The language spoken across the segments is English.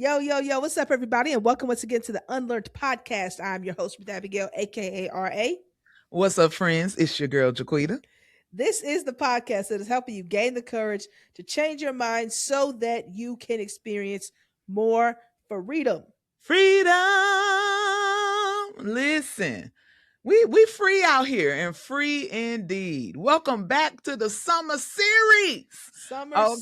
Yo, what's up, everybody? And welcome once again to the UnLearnT podcast. I'm your host, Ruth Abigail, aka RA. What's up, friends? It's your girl, Jaquita. This is the podcast that is helping you gain the courage to change your mind so that you can experience more freedom. Freedom! Listen, we free out here and free indeed. Welcome back to the summer series.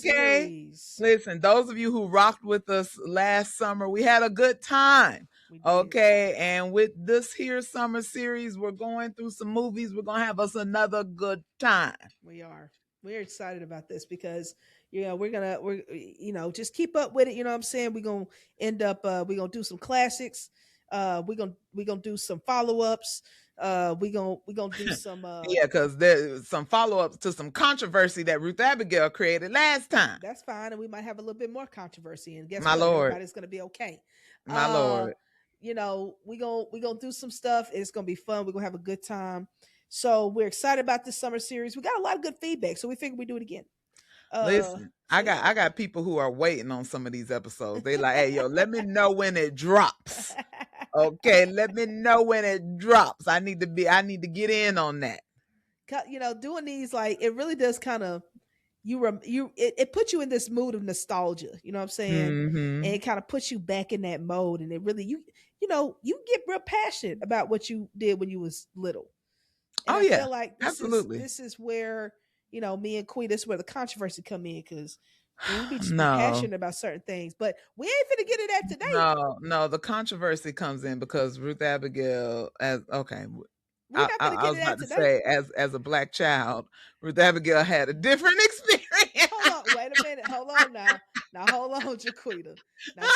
Series. Listen, those of you who rocked with us last summer, we had a good time. Okay, and with this here summer series, we're going through some movies. We're gonna have us another good time. We're excited about this because we're just keep up with it. You know what I'm saying? We're gonna end up we're gonna do some classics. We're gonna do some follow-ups. We're gonna do some yeah, because there's some follow-ups to some controversy that Ruth Abigail created last time. That's fine, and we might have a little bit more controversy, and guess My what? Lord. Everybody's gonna be okay. My Lord. We gonna do some stuff. It's gonna be fun. We're gonna have a good time. So we're excited about this summer series. We got a lot of good feedback, so we figured we'd do it again. Listen, I got people who are waiting on some of these episodes. They like, hey, yo, let me know when it drops. Okay, let me know when it drops. I need to get in on that. Doing these, like, it really does kind of it puts you in this mood of nostalgia. You know what I'm saying? Mm-hmm. And it kind of puts you back in that mode, and it really you get real passionate about what you did when you was little. And I feel like this is where me and Queen, this is where the controversy come in, because we be just passionate about certain things, but we ain't finna get it at today. No, the controversy comes in because Ruth Abigail, I was about to say, as a black child, Ruth Abigail had a different experience. Hold on, wait a minute. Hold on now. Now hold on, Jaquita. Now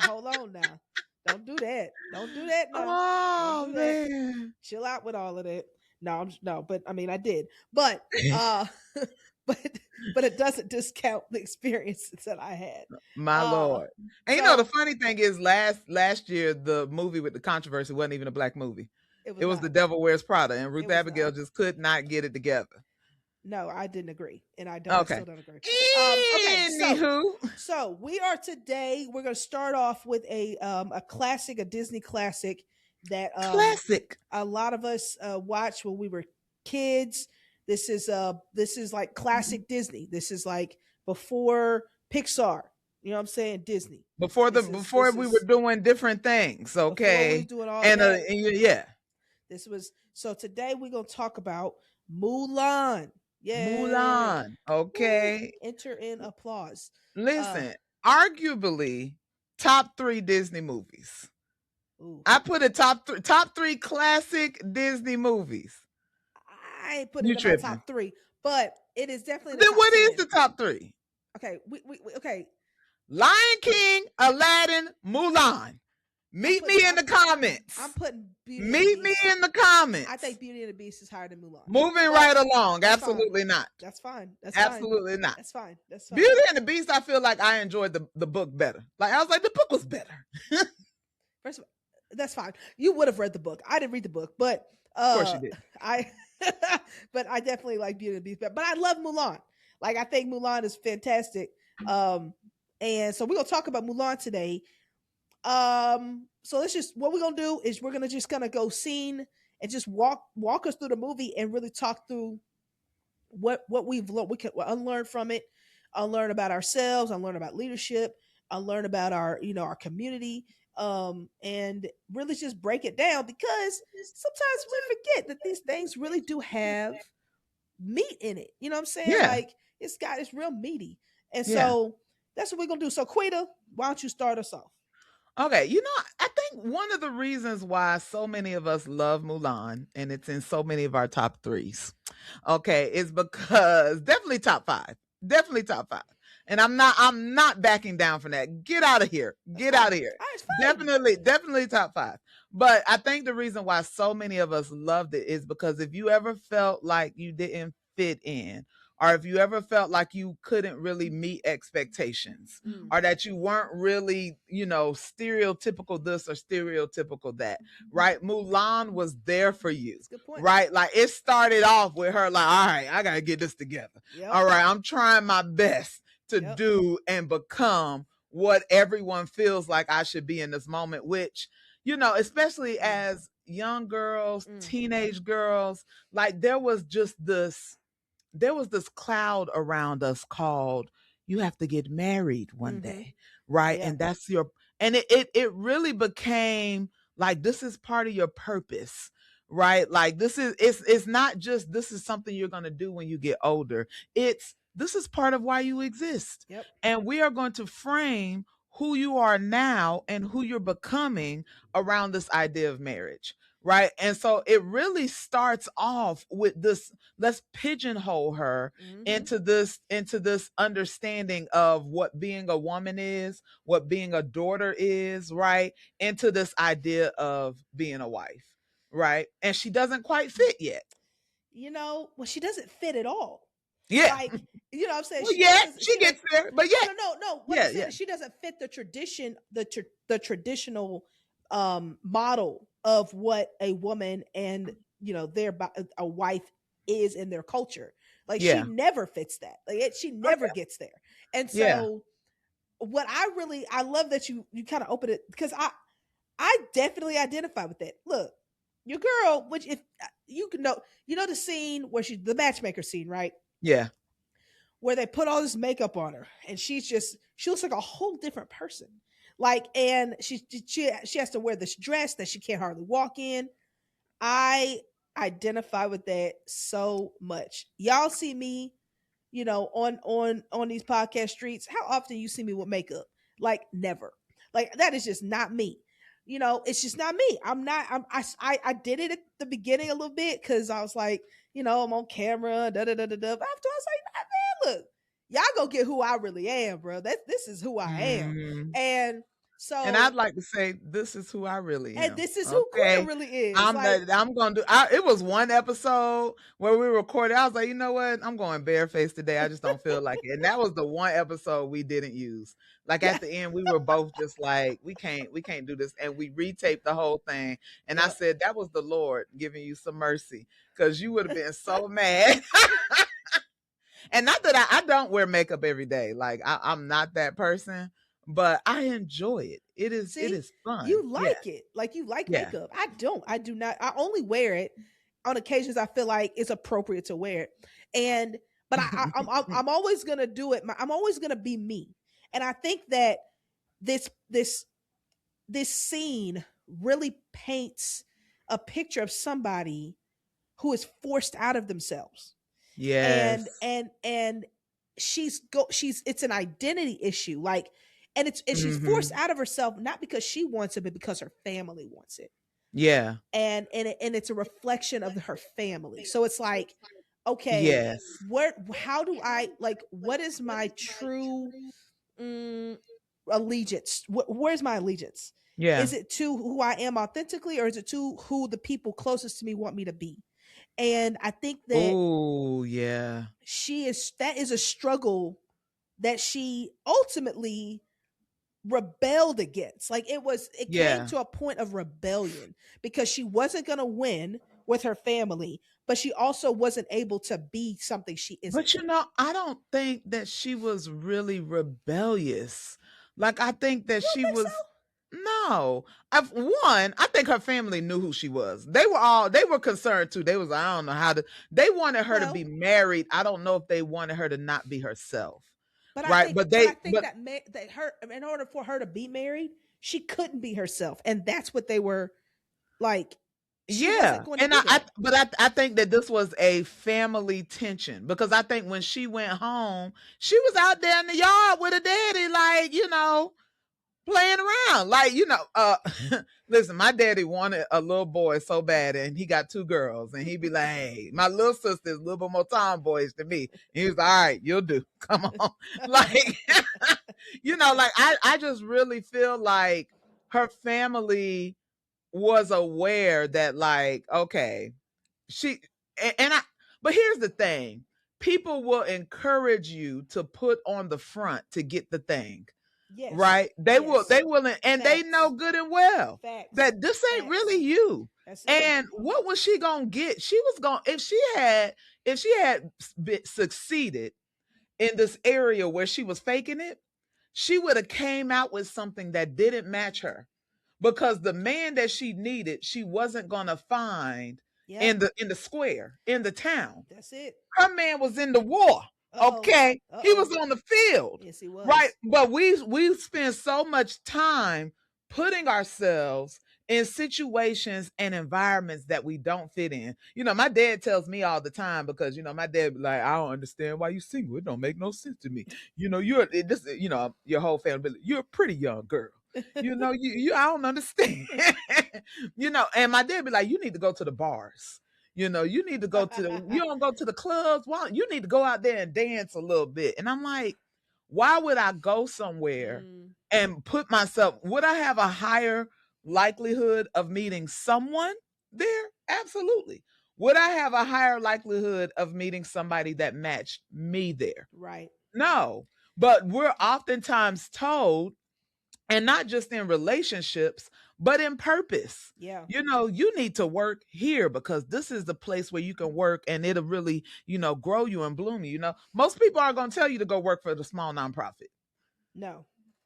hold on now. Don't do that. Don't do that now. Oh man. Chill out with all of that. No, but I mean I did. But but it doesn't discount the experiences that I had. My Lord. And the funny thing is last year the movie with the controversy wasn't even a black movie. It was The Devil Wears Prada, and Ruth Abigail just could not get it together. No, I didn't agree, and I still don't agree. So we're going to start off with a classic, a Disney classic that a lot of us watched when we were kids. This is like classic Disney. This is like before Pixar. You know what I'm saying? Disney. Before we were doing different things. Okay. Doing all yeah. So today we're going to talk about Mulan. Yeah. Mulan. Okay. Enter in applause. Listen, arguably top 3 Disney movies. Ooh. I put a top 3 classic Disney movies. I ain't putting it in my top 3, but it is definitely. Then what is the top 3? Okay, okay. Lion King, Aladdin, Mulan. Meet me in the comments. I'm putting Beauty Meet me in the comments. I think Beauty and the Beast is higher than Mulan. Moving right along. Absolutely not. That's fine. Absolutely not. That's fine. Beauty and the Beast, I feel like I enjoyed the book better. Like, I was like, the book was better. First of all, that's fine. You would have read the book. I didn't read the book, but of course you did. But I definitely like Beauty and the Beast better. But I love Mulan. Like, I think Mulan is fantastic. And so we're gonna talk about Mulan today. So what we're gonna do is we're gonna go scene and just walk us through the movie and really talk through what we've learned. We can unlearn from it, unlearn about ourselves, unlearn about leadership, unlearn about our community, and really just break it down, because sometimes we forget that these things really do have meat in it. You know what I'm saying? Yeah. Like, it's real meaty. And so that's what we're gonna do. So Quita, why don't you start us off? Okay, I think one of the reasons why so many of us love Mulan, and it's in so many of our top 3s, okay, is because definitely top 5. And I'm not backing down from that. Get out of here. Get out of here. Definitely top 5. But I think the reason why so many of us loved it is because if you ever felt like you didn't fit in, or if you ever felt like you couldn't really meet expectations, or that you weren't really, stereotypical this or stereotypical that, right? Mulan was there for you. That's a good point. Right? Like, it started off with her like, all right, I got to get this together. Yep. All right, I'm trying my best to do and become what everyone feels like I should be in this moment, which, especially Mm, as young girls, mm, teenage girls, like there was this cloud around us called you have to get married one mm-hmm. day, right? Yeah. And that's your and it really became like this is part of your purpose, right? Like it's not just this is something you're going to do when you get older. It's this is part of why you exist. Yep. And we are going to frame who you are now and who you're becoming around this idea of marriage, right? And so it really starts off with this, let's pigeonhole her Mm-hmm. into this understanding of what being a woman is, what being a daughter is, right? Into this idea of being a wife, right? And she doesn't quite fit yet. Well, she doesn't fit at all. Yeah. Like, what I'm saying? Well, yeah, she She does. gets there, but No, yeah, no, no, no. What I'm yeah, saying yeah, is she doesn't fit the tradition, the traditional model of what a woman and a wife is in their culture. Like she yeah, never fits that. She oh never gets there. And yeah, so what I love that you kind of open it because I definitely identify with that. Look, your girl, which if you can know, the scene where the matchmaker scene, right? yeah, Where they put all this makeup on her and she looks like a whole different person. Like, and she has to wear this dress that she can't hardly walk in. I identify with that so much. Y'all see me, on these podcast streets. How often you see me with makeup? Like never. Like that is just not me. It's just not me. I'm not. I did it at the beginning a little bit because I was like, I'm on camera. Da da da da da. After I was like, nah, man, look, y'all go get who I really am, bro. This is who I am, mhm. and And I'd so like to say this is who I really and am. this is who Quita Okay. really is. I'm Like, the I'm gonna do it was one episode where we recorded. I was like, you know what? I'm going barefaced today. I just don't feel like it. And that was the one episode we didn't use. Like yeah, at the end, we were both just like, we can't do this. And we retaped the whole thing. And I yep. said, that was the Lord giving you some mercy. Because you would have been so mad. And not that I don't wear makeup every day. Like I'm not that person, but I enjoy it. It See, is fun. you Yeah. like it. Like you like Yeah. makeup. I don't. I do not. I only wear it on occasions I feel like it's appropriate to wear it. And but I'm always gonna do it. I'm always gonna be me. And I think that this this this scene really paints a picture of somebody who is forced out of themselves. Yes. And she's it's an identity issue, like, and she's forced Mhm. out of herself not because she wants it but because her family wants it, Yeah. and it's a reflection of her family. So it's like, okay, Yes. where how do I, like, what is my true mm, allegiance? Where's my allegiance? Yeah. Is it to who I am authentically, or is it to who the people closest to me want me to be? And I think that Oh, yeah. that is a struggle that she ultimately rebelled against. Like it came Yeah. to a point of rebellion because she wasn't going to win with her family, but she also wasn't able to be something she isn't. But I don't think that she was really rebellious. Like I think that You don't she think so? was no. I think her family knew who she was. They were concerned too. They was I don't know how to they wanted her to Well, be married. I don't know if they wanted her to not be herself. but I Right? think but I think But that that her, in order for her to be married, she couldn't be herself, and that's what they were like. She wasn't yeah, going to and be that. I think that this was a family tension because I think when she went home, she was out there in the yard with her daddy, like playing around, like listen, my daddy wanted a little boy so bad, and he got two girls, and he'd be like, "Hey, my little sister is a little bit more tomboyish than me." And he was like, "All right, you'll do. Come on," like like I just really feel like her family was aware that like okay she and I but here's the thing, people will encourage you to put on the front to get the thing, Yes. right? They will Yes. they will and they know Facts. good and well Facts. that this ain't really Facts. you. That's it. And what was she gonna get? She was gonna if she had succeeded in this area where she was faking it, she would have came out with something that didn't match her, because the man that she needed, she wasn't going to find Yep. in the square, in the town. That's it. Her man was in the war. Uh-oh. Okay, he was Uh-oh. on the field, Yes, he right? was. But we spend so much time putting ourselves in situations and environments that we don't fit in. My dad tells me all the time, because my dad be like, I don't understand why you single. It don't make no sense to me. Your whole family, you're a pretty young girl. I don't understand. And my dad be like, you need to go to the bars. You need to go to you don't go to the clubs. Why? You need to go out there and dance a little bit. And I'm like, why would I go somewhere Mm, and put myself, would I have a higher likelihood of meeting someone there? Absolutely. Would I have a higher likelihood of meeting somebody that matched me there? right. No. But we're oftentimes told, and not just in relationships, but in purpose. Yeah. You need to work here, because this is the place where you can work, and it'll really, grow you and bloom you. Most people are going to tell you to go work for the small nonprofit. No.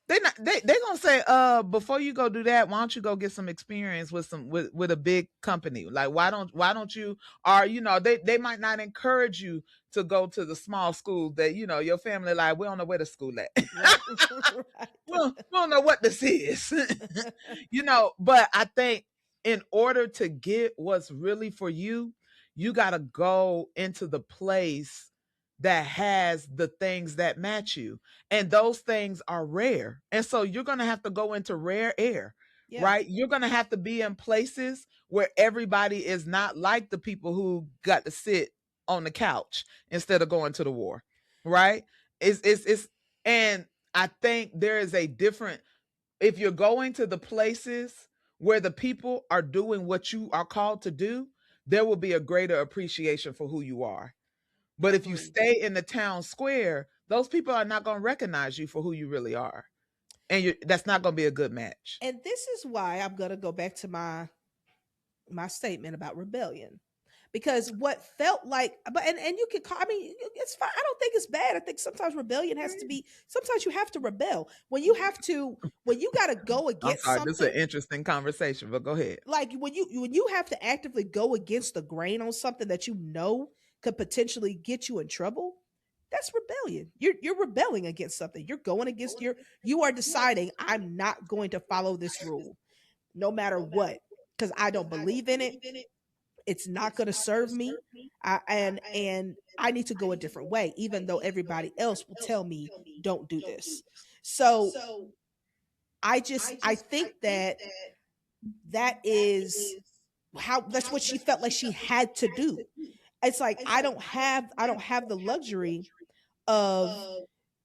They're gonna say, before you go do that, why don't you go get some experience with a big company? Like, why don't you, or they might not encourage you to go to the small school that your family, like, we don't know where the school at. Right. Right. We don't know what this is. But I think in order to get what's really for you, you got to go into the place that has the things that match you. And those things are rare. And so you're going to have to go into rare air, Yeah. right? You're going to have to be in places where everybody is not like the people who got to sit on the couch instead of going to the war, right? And I think there is a different, if you're going to the places where the people are doing what you are called to do, there will be a greater appreciation for who you are. But if you Agreed. stay in the town square, those people are not going to recognize you for who you really are. And that's not going to be a good match. And this is why I'm going to go back to my statement about rebellion. Because what felt like, but and you can call, I mean, it's fine. I don't think it's bad. I think sometimes rebellion has to be, sometimes you have to rebel when you got to go I'm against sorry, this is something. an interesting conversation, but go ahead. Like when you have to actively go against the grain on something that you know could potentially get you in trouble. That's rebellion. You're rebelling against something. You're going against you are deciding, I'm not going to follow this rule no matter what, because I don't believe in it. It's not going to serve me. And I need to go a different way, even though everybody else will tell me don't do this. So I think that that is how, that's what she felt like she had to do. It's like I don't have the luxury of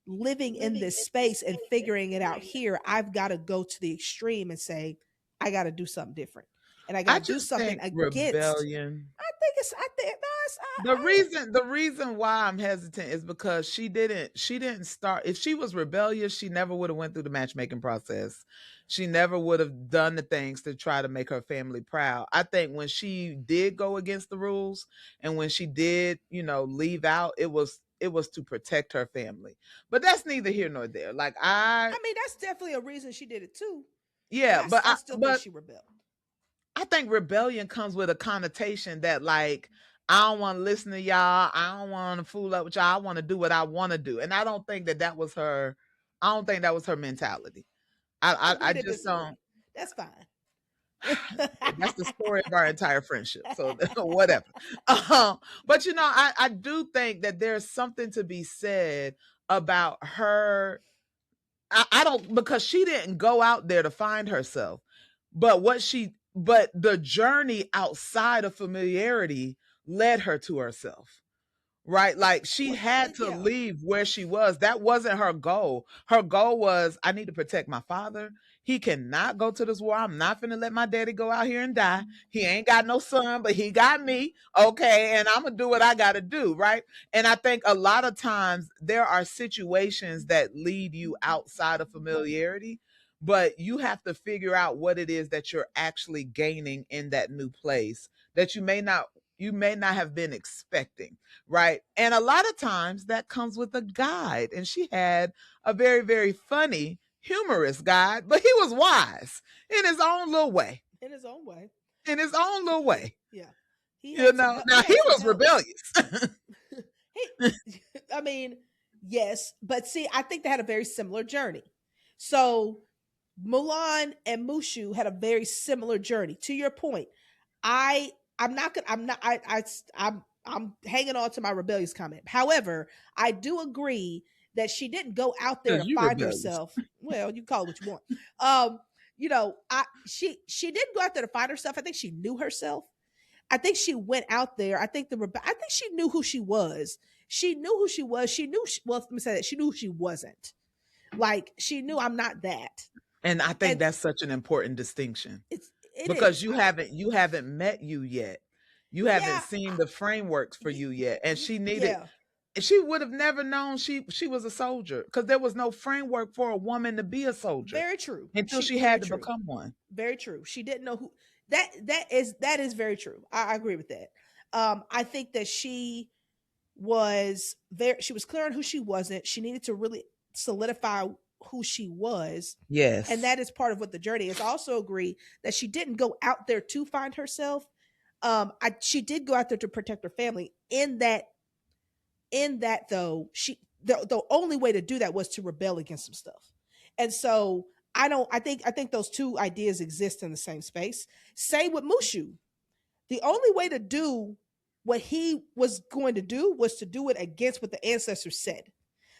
living in this space and figuring it out here. I've got to go to the extreme and say, I got to do something different. And I got I to do just something think against. rebellion. I think, no, The reason why I'm hesitant is because she didn't start. If she was rebellious, she never would have went through the matchmaking process. She never would have done the things to try to make her family proud. I think when she did go against the rules, and when she did, leave out, it was to protect her family. But that's neither here nor there. Like, I mean, that's definitely a reason she did it too. But yeah, I still think but she rebelled. I think rebellion comes with a connotation that, like, I don't want to listen to y'all. I don't want to fool up with y'all. I want to do what I want to do. And I don't think that was her. I don't think that was her mentality. I Agree to just don't. disagree. That's fine. That's the story of our entire friendship. So whatever. But I do think that there's something to be said about her. I don't, because she didn't go out there to find herself, but the journey outside of familiarity led her to herself, right? Like, she had to Yeah. leave where she was. That wasn't her goal. Her goal was, I need to protect my father. He cannot go to this war. I'm not finna let my daddy go out here and die. He ain't got no son, but he got me. Okay. And I'm gonna do what I gotta do, right? And I think a lot of times there are situations that lead you outside of familiarity, but you have to figure out what it is that you're actually gaining in that new place that you may not you may not have been expecting, right? And a lot of times that comes with a guide. And she had a very, very funny, humorous guide, but he was wise in his own little way. In his own way. In his own little way. Yeah. He You had some know, help. now He he had some was help. rebellious. He, I mean, yes, but see, I think they had a very similar journey. So Mulan and Mushu had a very similar journey. To your point, I'm not gonna I'm not I'm hanging on to my rebellious comment. However, I do agree that she didn't go out there to Because you find rebellious. herself. Well, you call it what you want. She didn't go out there to find herself. I think she knew herself. I think she went out there. I think she knew who she was. She knew who she was. She knew. Well, let me say that she knew who she wasn't. Like she knew I'm not that. And I think And that's such an important distinction, it because is. you haven't met you yet. You haven't Yeah, seen the frameworks for you yet. And yeah. she would have never known she was a soldier, because there was no framework for a woman to be a soldier Very true. until she Very had to true. become one. Very true. She didn't know who that is very true. I agree with that. I think that she was clear on who she wasn't. She needed to really solidify who she was. And Yes. that is part of what the journey is. I also agree that she didn't go out there to find herself. She did go out there to protect her family. In that though, the only way to do that was to rebel against some stuff. And so I think those two ideas exist in the same space. Same with Mushu. The only way to do what he was going to do was to do it against what the ancestors said.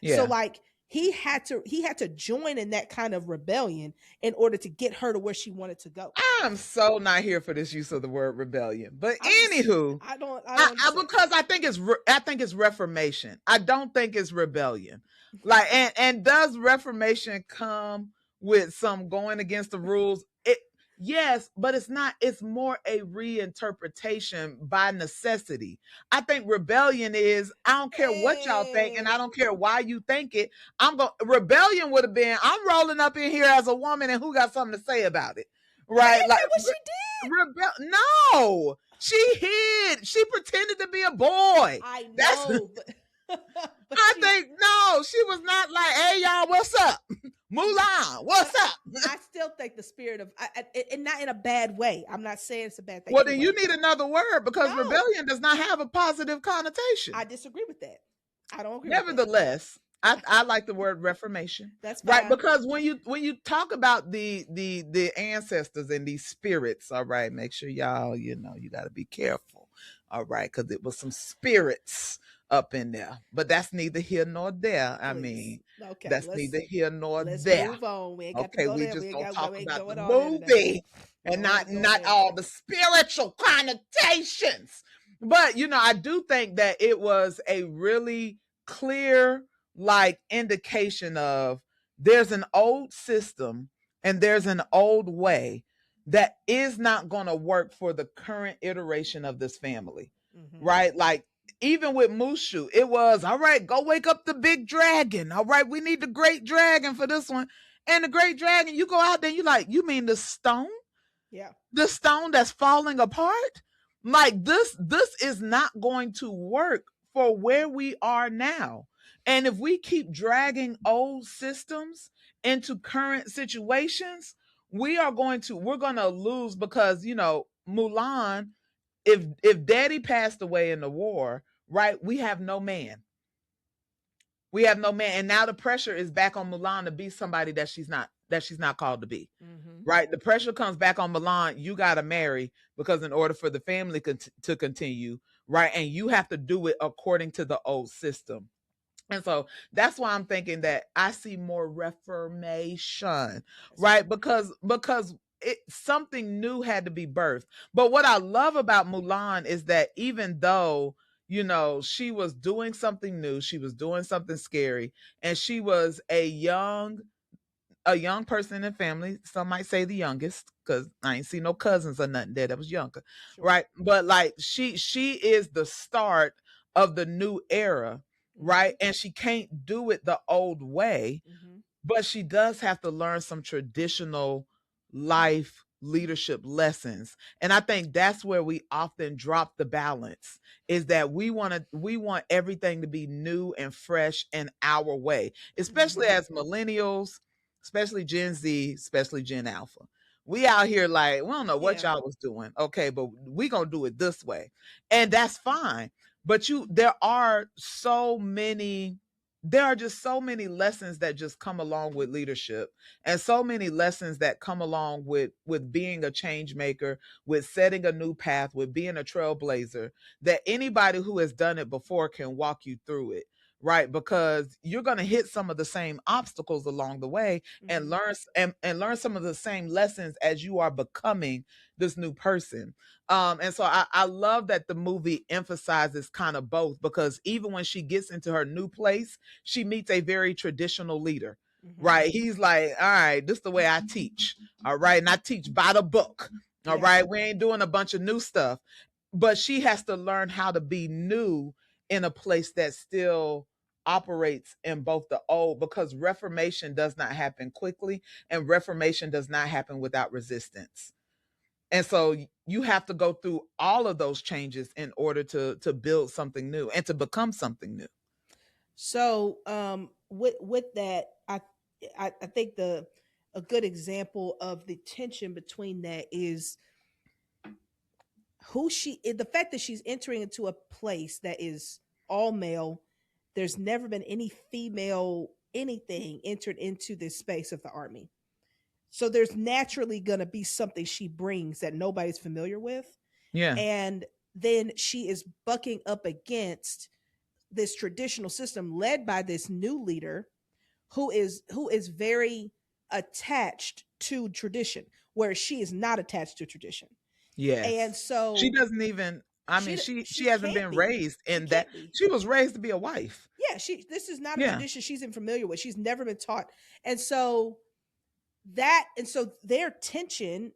So Yeah. like he had to join in that kind of rebellion in order to get her to where she wanted to go. I'm so not here for this use of the word rebellion. But I'm just anywho, I don't understand. because I think it's reformation. I don't think it's rebellion. Like, and does reformation come with some going against the rules? It Yes, but it's not. It's more a reinterpretation by necessity. I think rebellion is, I don't care what y'all think, and I Hey, don't care why you think it. I'm going Rebellion would have been, I'm rolling up in here as a woman, and who got something to say about it? but Right? ain't Like, that what she did? no, she hid. She pretended to be a boy. I That's know, but I think no, she was not like, hey y'all, what's up? Mulan, but what's up? I still think the spirit of and not in a bad way. I'm not saying it's a bad thing Well, either then you way. need another word, because No, rebellion does not have a positive I connotation. disagree with that. I don't agree with that. Nevertheless, I like the word reformation, That's right? fine. Because when you talk about the ancestors and these spirits, all right, make sure y'all, you got to be careful, all right, because it was some spirits up in there. But that's neither here nor there. I Please. mean, Okay, that's neither here nor let's there. move on. We ain't got to Okay, go we there. just gonna We talk ain't about the going on there today. movie We and don't have to go not there. all the spiritual connotations. But I do think that it was a really clear, like, indication of, there's an old system and there's an old way that is not going to work for the current iteration of this family. Mm-hmm. Right? Like, even with Mushu, it was, all right, go wake up the big dragon. All right, we need the great dragon for this one. And the great dragon, you go out there, you like, you mean the stone? Yeah. The stone that's falling apart? Like, this is not going to work for where we are now. And if we keep dragging old systems into current situations, we're going to lose, because Mulan, if daddy passed away in the war, right, we have no man. We have no man, and now the pressure is back on Mulan to be somebody that she's not called to be. Mm-hmm. Right? The pressure comes back on Milan. You got to marry, because in order for the family to continue, right? And you have to do it according to the old system. And so that's why I'm thinking that I see more reformation, That's right? true. Because something new had to be birthed. But what I love about Mulan is that, even though she was doing something new, she was doing something scary, and she was a young person in the family. Some might say the youngest, because I ain't see no cousins or nothing there that was younger, Sure. right? But like, she is the start of the new era, Mm-hmm. right? And she can't do it the old way, Mm-hmm. but she does have to learn some traditional life leadership lessons. And I think that's where we often drop the balance, is that we want everything to be new and fresh in our way, especially Mm-hmm. as millennials, especially Gen Z, especially Gen Alpha. We out here like, we don't know what Yeah. y'all was doing. Okay, but we gonna do it this way. And that's fine. But there are just so many lessons that just come along with leadership, and so many lessons that come along with being a change maker, with setting a new path, with being a trailblazer, that anybody who has done it before can walk you through it, right? Because you're going to hit some of the same obstacles along the way, and Mm-hmm. learn some of the same lessons as you are becoming this new person. And so I love that the movie emphasizes kind of both, because even when she gets into her new place, she meets a very traditional leader, Mm-hmm. right? He's like, all right, this is the way I teach. All right. And I teach by the book. All Yeah. right. We ain't doing a bunch of new stuff. But she has to learn how to be new in a place that still operates in both the old, because reformation does not happen quickly, and reformation does not happen without resistance. And so you have to go through all of those changes in order to build something new and to become something new. So with that, I think the a good example of the tension between that is the fact that she's entering into a place that is all male. There's never been any female anything entered into this space of the army. So there's naturally going to be something she brings that nobody's familiar with. Yeah. And then she is bucking up against this traditional system led by this new leader who is very attached to tradition, where she is not attached to tradition. And Yes. She so doesn't even, I mean, she she hasn't can't been be. raised She in that. can't be. She was raised to be a wife. Yeah, she this is not a Yeah. tradition she's familiar with. She's never been taught. And so their tension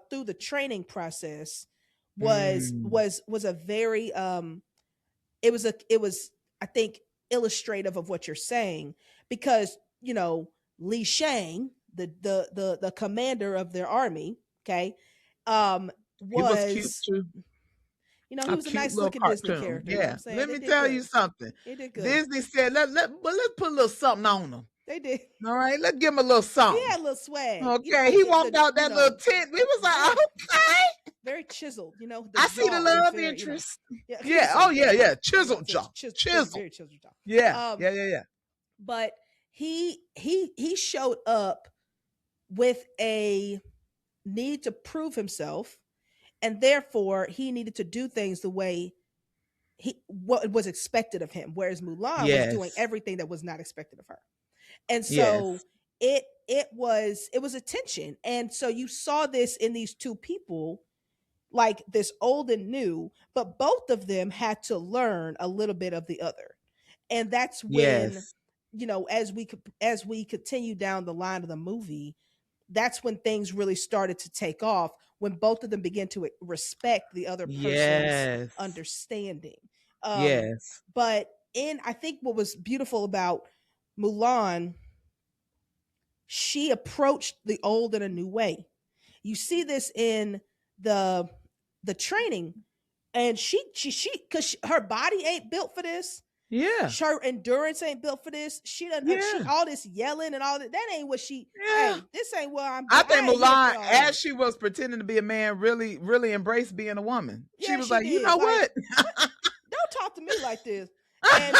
through the training process was Mm. was was a very it was I think illustrative of what you're saying, because Li Shang, the commander of their army, okay, He was cute was too. he A was a cute nice little looking Disney cartoon. character. You know what Yeah. I'm saying? Let They me did tell you good. something. They did good. Disney said, let's put a little something on him. They did. All right, let's give him a little He something. had a little swag. Okay. He walked The out that little tent. We was very like, okay. very chiseled. The I see the jaw is love very, interest. yeah, Yeah. Oh yeah, very, yeah. Chisel jaw. very, Chisel. very chiseled Yeah. jaw. Yeah, yeah, yeah. But he showed up with a need to prove himself, and therefore he needed to do things the way what was expected of him, whereas Mulan was doing Yes. everything that was not expected of her. And so Yes. it was a tension. And so you saw this in these two people, like this old and new, but both of them had to learn a little bit of the other. And that's when, Yes. as we continue down the line of the movie, that's when things really started to take off, when both of them began to respect the other person's Yes. understanding. um Yes. but I think what was beautiful about Mulan, she approached the old in a new way. You see this in the training, and she because her body ain't built for this. Yeah. Her endurance ain't built for this. She done she Yeah. all this yelling and all that. That ain't what she. Yeah. Hey, this ain't what I'm I built. think I ain't here for Mulan, all as that. she was pretending to be a man, really, really embraced being a woman. She Yeah, was she like, you did. know Like, what? what? Don't talk to me like this. And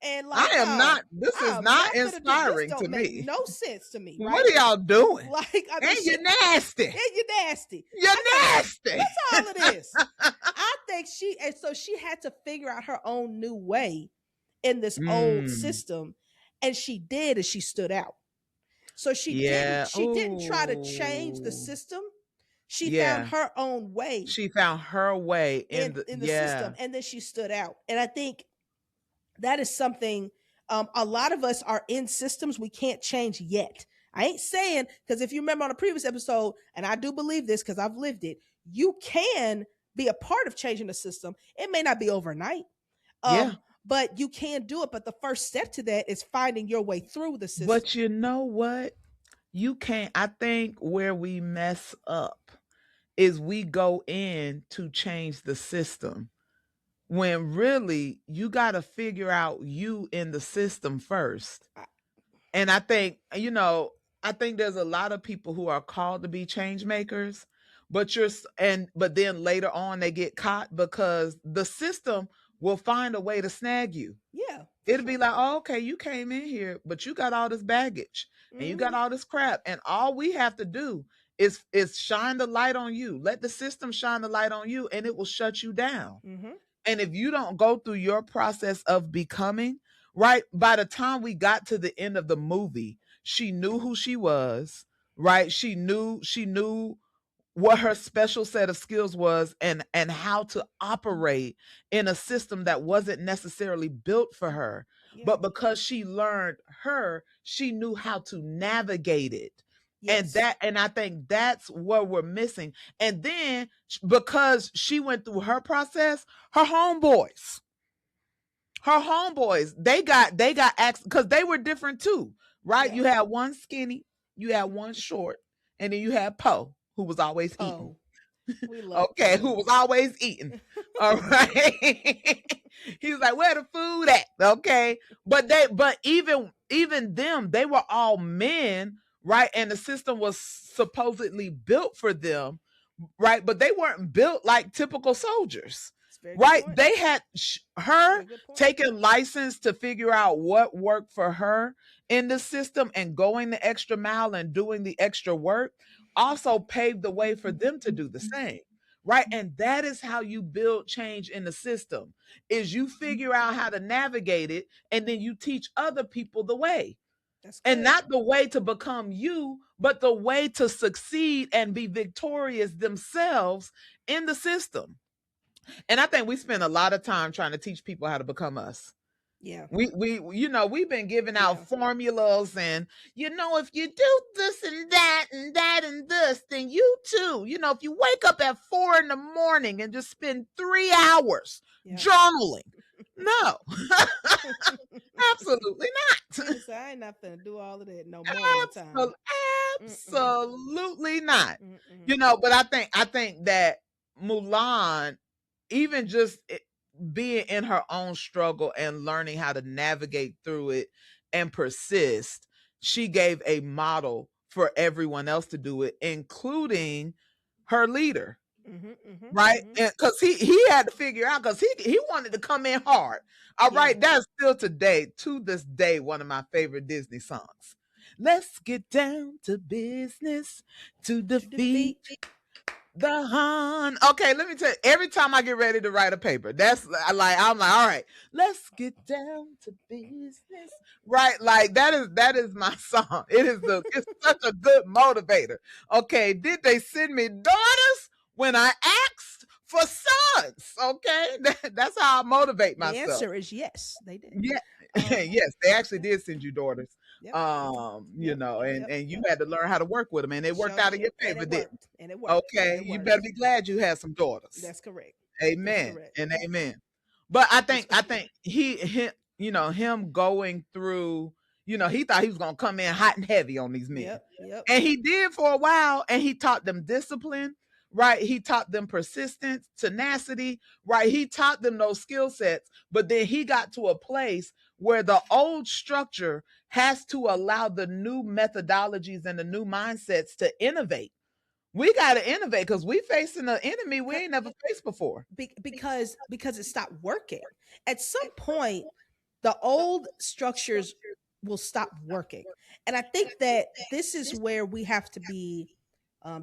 and I like, am not, this is I'm not not gonna do this. inspiring to Don't make me. no sense to me, What right? are y'all doing? Like, I mean, And you're nasty. yeah, you're nasty. You're I gotta. nasty. What's all of this? I think and so she had to figure out her own new way in this old Mm, system, and she did, and she stood out. So yeah. she didn't try to change the Oh, system. She found yeah. her own way She found her way in the, in the yeah. system, and then she stood out. And I think that is something, a lot of us are in systems we can't change yet. I ain't saying, because if you remember on a previous episode, and I do believe this because I've lived it, you can be a part of changing the system. It may not be overnight, Yeah. but you can do it. But the first step to that is finding your way through the system. But you know what? you can't. I think where we mess up is we go in to change the system when really you got to figure out you in the system first. I, And I think, I think there's a lot of people who are called to be change makers, but but then later on they get caught because the system will find a way to snag you. yeah, for It'll be sure. like, oh, okay, you came in here, but you got all this baggage and you got Hmm. all this crap. And all we have to do is shine the light on you. Let the system shine the light on you and it will shut you down. Hmm. And if you don't go through your process of becoming, right, by the time we got to the end of the movie, she knew who she was, right? She knew what her special set of skills was and how to operate in a system that wasn't necessarily built for her, Yeah. but because she learned her, she knew how to navigate it. Yes. And I think that's what we're missing. And then because she went through her process, her homeboys they got access because they were different too, right? Yeah. You had one skinny, you had one short, and then you had Poe, who was always eating. Poe. We love Okay, who Poe. was always eating. All right. He was like, where the food at? Okay. But even them, they were all men, right? And the system was supposedly built for them, right? But they weren't built like typical soldiers, It's a very good right? point. They had her Very good point. taking license to figure out what worked for her in the system and going the extra mile and doing the extra work also paved the way for them to do the same, right? And that is how you build change in the system, is you figure out how to navigate it and then you teach other people the way. That's And good. not the way to become you, but the way to succeed and be victorious themselves in the system. And I think we spend a lot of time trying to teach people how to become us. Yeah. We've been giving Yeah. out formulas and if you do this and that and that and this, then you too. If you wake up at 4 in the morning and just spend 3 hours Yeah. journaling. No, absolutely not. People say I ain't not finna do all of that no more in the time. Absol- Mm-mm. Absolutely not. Mm-mm. But I think that Mulan, even just being in her own struggle and learning how to navigate through it and persist, she gave a model for everyone else to do it, including her leader, Mm-hmm. Mm-hmm. right? Mm-hmm. Because he had to figure out, because he wanted to come in hard. All Yeah. right, that's still to this day, one of my favorite Disney songs. Let's get down to business to To defeat. defeat the Han. Okay, let me tell you, every time I get ready to write a paper, that's like, I'm like, all right, let's get down to business. Right? Like that is my song. It's such a good motivator. Okay, did they send me daughters when I asked for sons? Okay, that's how I motivate The myself. answer is yes, they did. Yeah. Um, Yes, they actually yeah. did send you daughters. Yep. Yep. Yep. And you Yep. had to learn how to work with them, and it worked Show out in did, your and favor, it didn't worked, and it it? worked, and Okay, it you worked. better be glad you had some daughters. That's correct. That's Amen correct. and amen. But I That's think I think him going through, he thought he was gonna come in hot and heavy on these men. yep. Yep. And he did for a while, and he taught them discipline, right? He taught them persistence, tenacity, right? He taught them those skill sets, but then he got to a place where the old structure has to allow the new methodologies and the new mindsets to innovate. We got to innovate because we facing an enemy we ain't never faced before. Because it stopped working. At some point, the old structures will stop working, and I think that this is where we have to be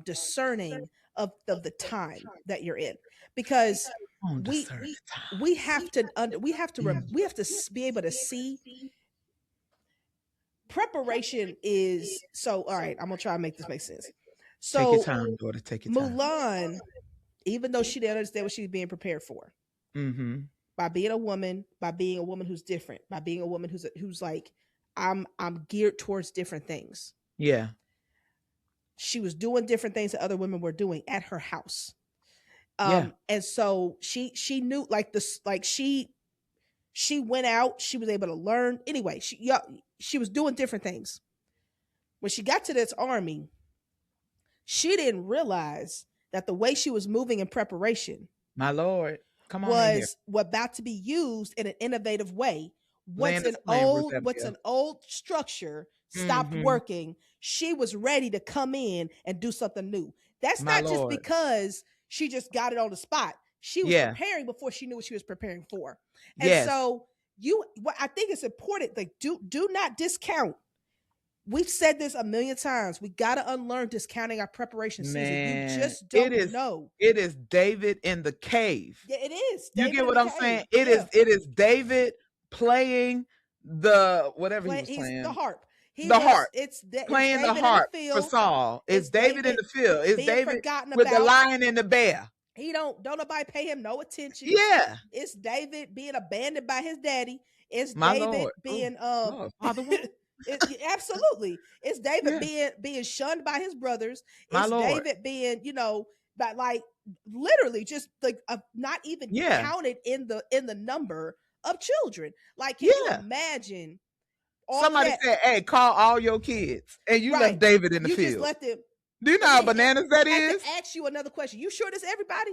discerning of the time that you're in, because On we discern the we times. have to we have to be able to see preparation is so. All right, I'm gonna try and make this make sense. Take your So time, daughter. Take your time. Mulan, even though she didn't understand what she was being prepared for, Mm-hmm. by being a woman, by being a woman who's different, by being a woman who's like, I'm geared towards different things. Yeah. She was doing different things that other women were doing at her house. Yeah. And so she knew, like, this, like, she went out, she was able to learn anyway. She was doing different things. When she got to this army, she didn't realize that the way she was moving in preparation My Lord. Come on in here. was about to be used in an innovative way. Land this plane, Ruth Once Abigail. an old structure stopped Mm-hmm. working, she was ready to come in and do something new. That's My not just Lord. because she just got it on the spot. She was Yeah. preparing before she knew what she was preparing for. And Yes. so what I think is important, like do not discount. We've said this a million times. We got to unlearn discounting our preparation season. You Man, just don't know. it is David in the cave. Yeah, it is. You David get in what the I'm cave. saying? Yeah. It is David playing the whatever he was He's the playing. harp. The harp. It's Playing the David in the harp for field. Saul. It's It's David in David the field. It's being David forgotten with the about. lion and the bear. He don't nobody pay him no attention. Yeah. It's David being abandoned by his daddy. It's My David Lord. Oh, being Lord. Father one. absolutely. It's David Yeah. being shunned by his brothers. My It's Lord. David being, but like literally just like not even Yeah. counted in the number of children. Like, can you Yeah. imagine all Somebody of that? said, hey, call all your kids. And you Right. left David in the You just field. left it. Do you know And how then bananas that I have is? to ask you another question. You sure this everybody?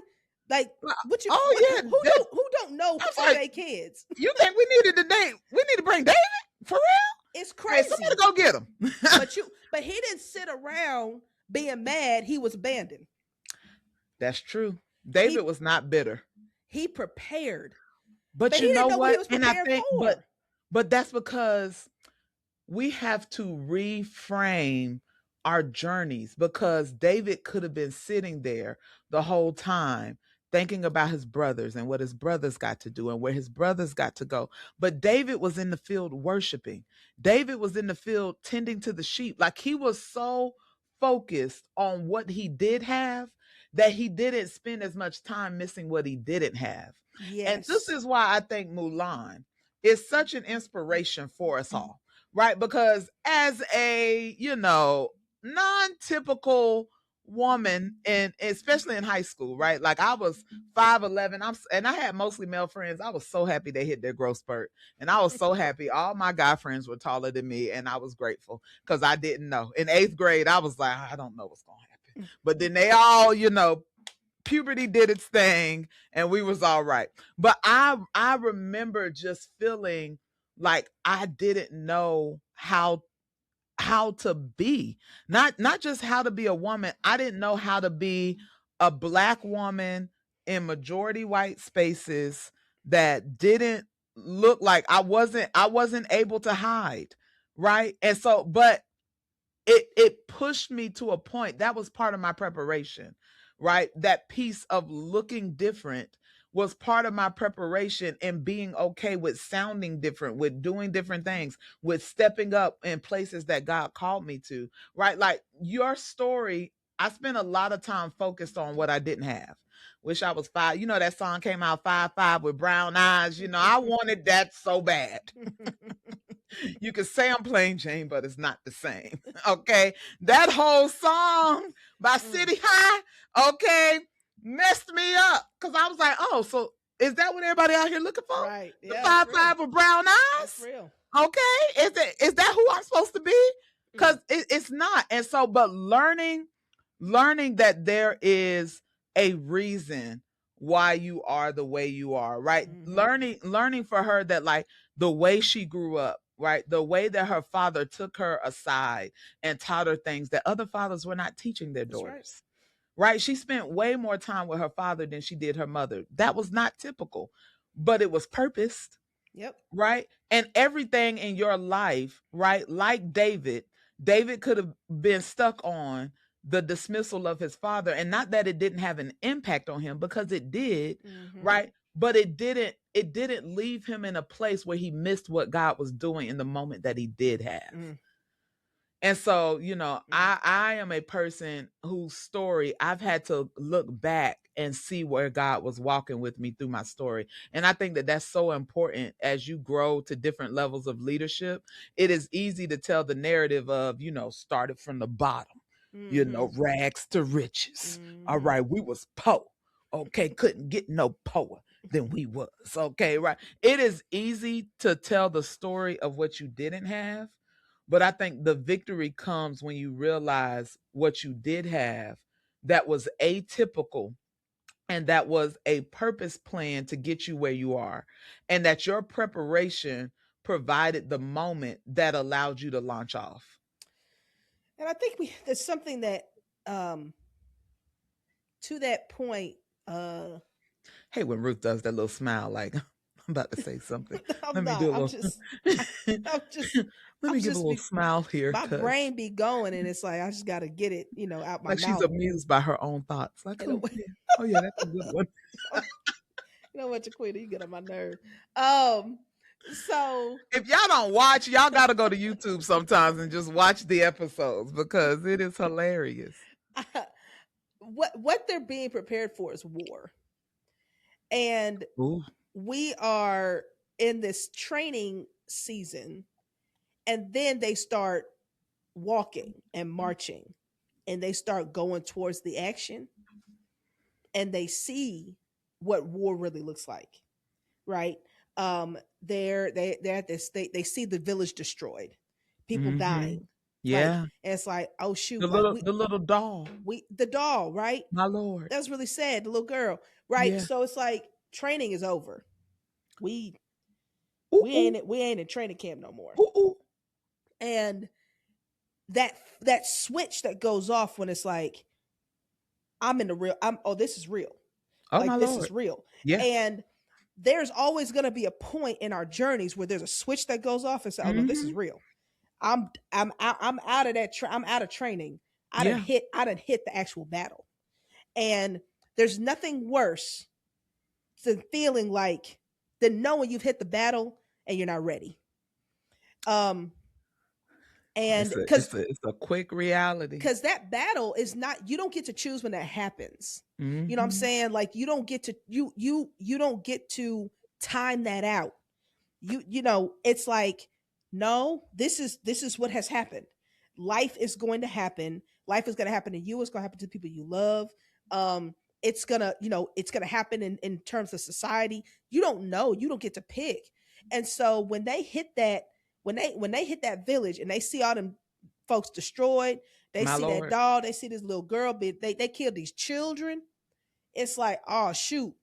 Like, what you? Oh, What, yeah. who don't know I was all like, their kids? you think we needed to date? We need to bring David? For real? It's Hey, crazy. somebody go get him. But he didn't sit around being mad. He was abandoned. That's true. David was not bitter. He prepared, But but you he know didn't know what he what? was And I preparing think, for. but that's because we have to reframe our journeys, because David could have been sitting there the whole time thinking about his brothers and what his brothers got to do and where his brothers got to go. But David was in the field worshiping. David was in the field tending to the sheep. Like, he was so focused on what he did have that he didn't spend as much time missing what he didn't have. And this Yes. is why I think Mulan is such an inspiration for us all, right? Because as a, non-typical woman, and especially in high school, right? Like, I was 5'11", and I had mostly male friends. I was so happy they hit their growth spurt, and I was so happy all my guy friends were taller than me, and I was grateful because I didn't know. In 8th grade, I was like, I don't know what's gonna happen, but then they all, puberty did its thing, and we was all right. But I remember just feeling like I didn't know how to be, not just how to be a woman. I didn't know how to be a Black woman in majority white spaces that didn't look like I wasn't able to hide, right? And so, but it pushed me to a point that was part of my preparation, right? That piece of looking different was part of my preparation, and being okay with sounding different, with doing different things, with stepping up in places that God called me to, right? Like, your story, I spent a lot of time focused on what I didn't have. Wish I was five. You know, that song came out, 5'5" with brown eyes. I wanted that so bad. You can say I'm plain Jane, but it's not the same. Okay. That whole song by City High, okay, messed me up. Cause I was like, oh, so is that what everybody out here looking for? Right. The Yeah. 5'5" with brown That's eyes? real. Okay. Is that who I'm supposed to be? Because it's not. And so, but learning that there is a reason why you are the way you are, right? Learning for her that, like, the way she grew up, right? The way that her father took her aside and taught her things that other fathers were not teaching their daughters. Right? She spent way more time with her father than she did her mother. That was not typical, but it was purposed. Yep. Right? And everything in your life, right? Like David could have been stuck on the dismissal of his father, and not that it didn't have an impact on him, because it did, right? But it didn't leave him in a place where he missed what God was doing in the moment that he did have. And so, I am a person whose story I've had to look back and see where God was walking with me through my story. And I think that that's so important as you grow to different levels of leadership. It is easy to tell the narrative of, started from the bottom, rags to riches. All right. We was poor. Okay. Couldn't get no poor than we was. Okay. Right. It is easy to tell the story of what you didn't have. But I think the victory comes when you realize what you did have that was atypical, and that was a purpose plan to get you where you are, and that your preparation provided the moment that allowed you to launch off. And I think there's something that um to that point, uh Hey, when Ruth does that little smile, like I'm about to say something. I'm Let me do not. a little. I'm just Let I'm me give a just little be smile here, my cause brain be going and it's like I just gotta get it, out my like she's mouth amused by her own thoughts. Like, in a oh way. yeah, oh yeah, that's a good one. You know what, Jaquita, you get on my nerve. Um, so If y'all don't watch, y'all got to go to YouTube sometimes and just watch the episodes because it is hilarious. what they're being prepared for is war, and Ooh. we are in this training season, and then they start walking and marching, and they start going towards the action, and they see what war really looks like, right? They're at this, they see the village destroyed, people Mm-hmm. dying, like, Yeah. and it's like, oh The shoot, like little the little doll. we the doll, right? My lord. That's really sad, the little girl, right? Yeah. So it's like training is over. we Ooh, we ooh. ain't we ain't in training camp no more. Ooh, ooh. And that switch that goes off when it's like, I'm in the real, I'm oh, this is real, Oh my like this is lord. real. Yeah. And there's always going to be a point in our journeys where there's a switch that goes off and say, oh no, this is Mm-hmm. real. I'm out of that I'm out of training. Yeah. I done hit the actual battle. And there's nothing worse than feeling like, than knowing you've hit the battle and you're not ready. Um and It's a because it's a it's a quick reality. that battle is not, you don't get to choose when that happens. You know what I'm Mm-hmm. saying? Like, you don't get to, you don't get to time that out. It's like, no, this is what has happened. Life is going to happen. Life is going to happen to you. It's going to happen to the people you love. It's gonna, it's gonna happen in terms of society. You don't know. You don't get to pick. And so when they hit that, when they hit that village and they see all them folks destroyed, they My see that lord. dog, they see this little girl, they killed these children. It's like, oh shoot,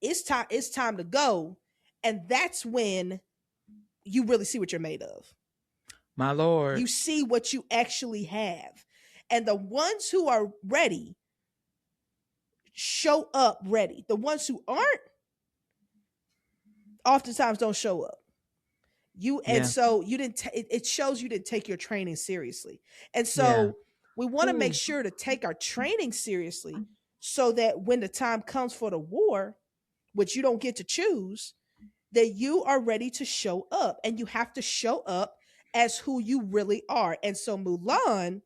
it's time to go. And that's when you really see what you're made of. My lord. You see what you actually have. And the ones who are ready show up ready. The ones who aren't oftentimes don't show up. And Yeah. so you didn't it shows you didn't take your training seriously. And Yeah. so we want to make Ooh. sure to take our training seriously, so that when the time comes for the war, which you don't get to choose, that you are ready to show up, and you have to show up as who you really are. And so Mulan,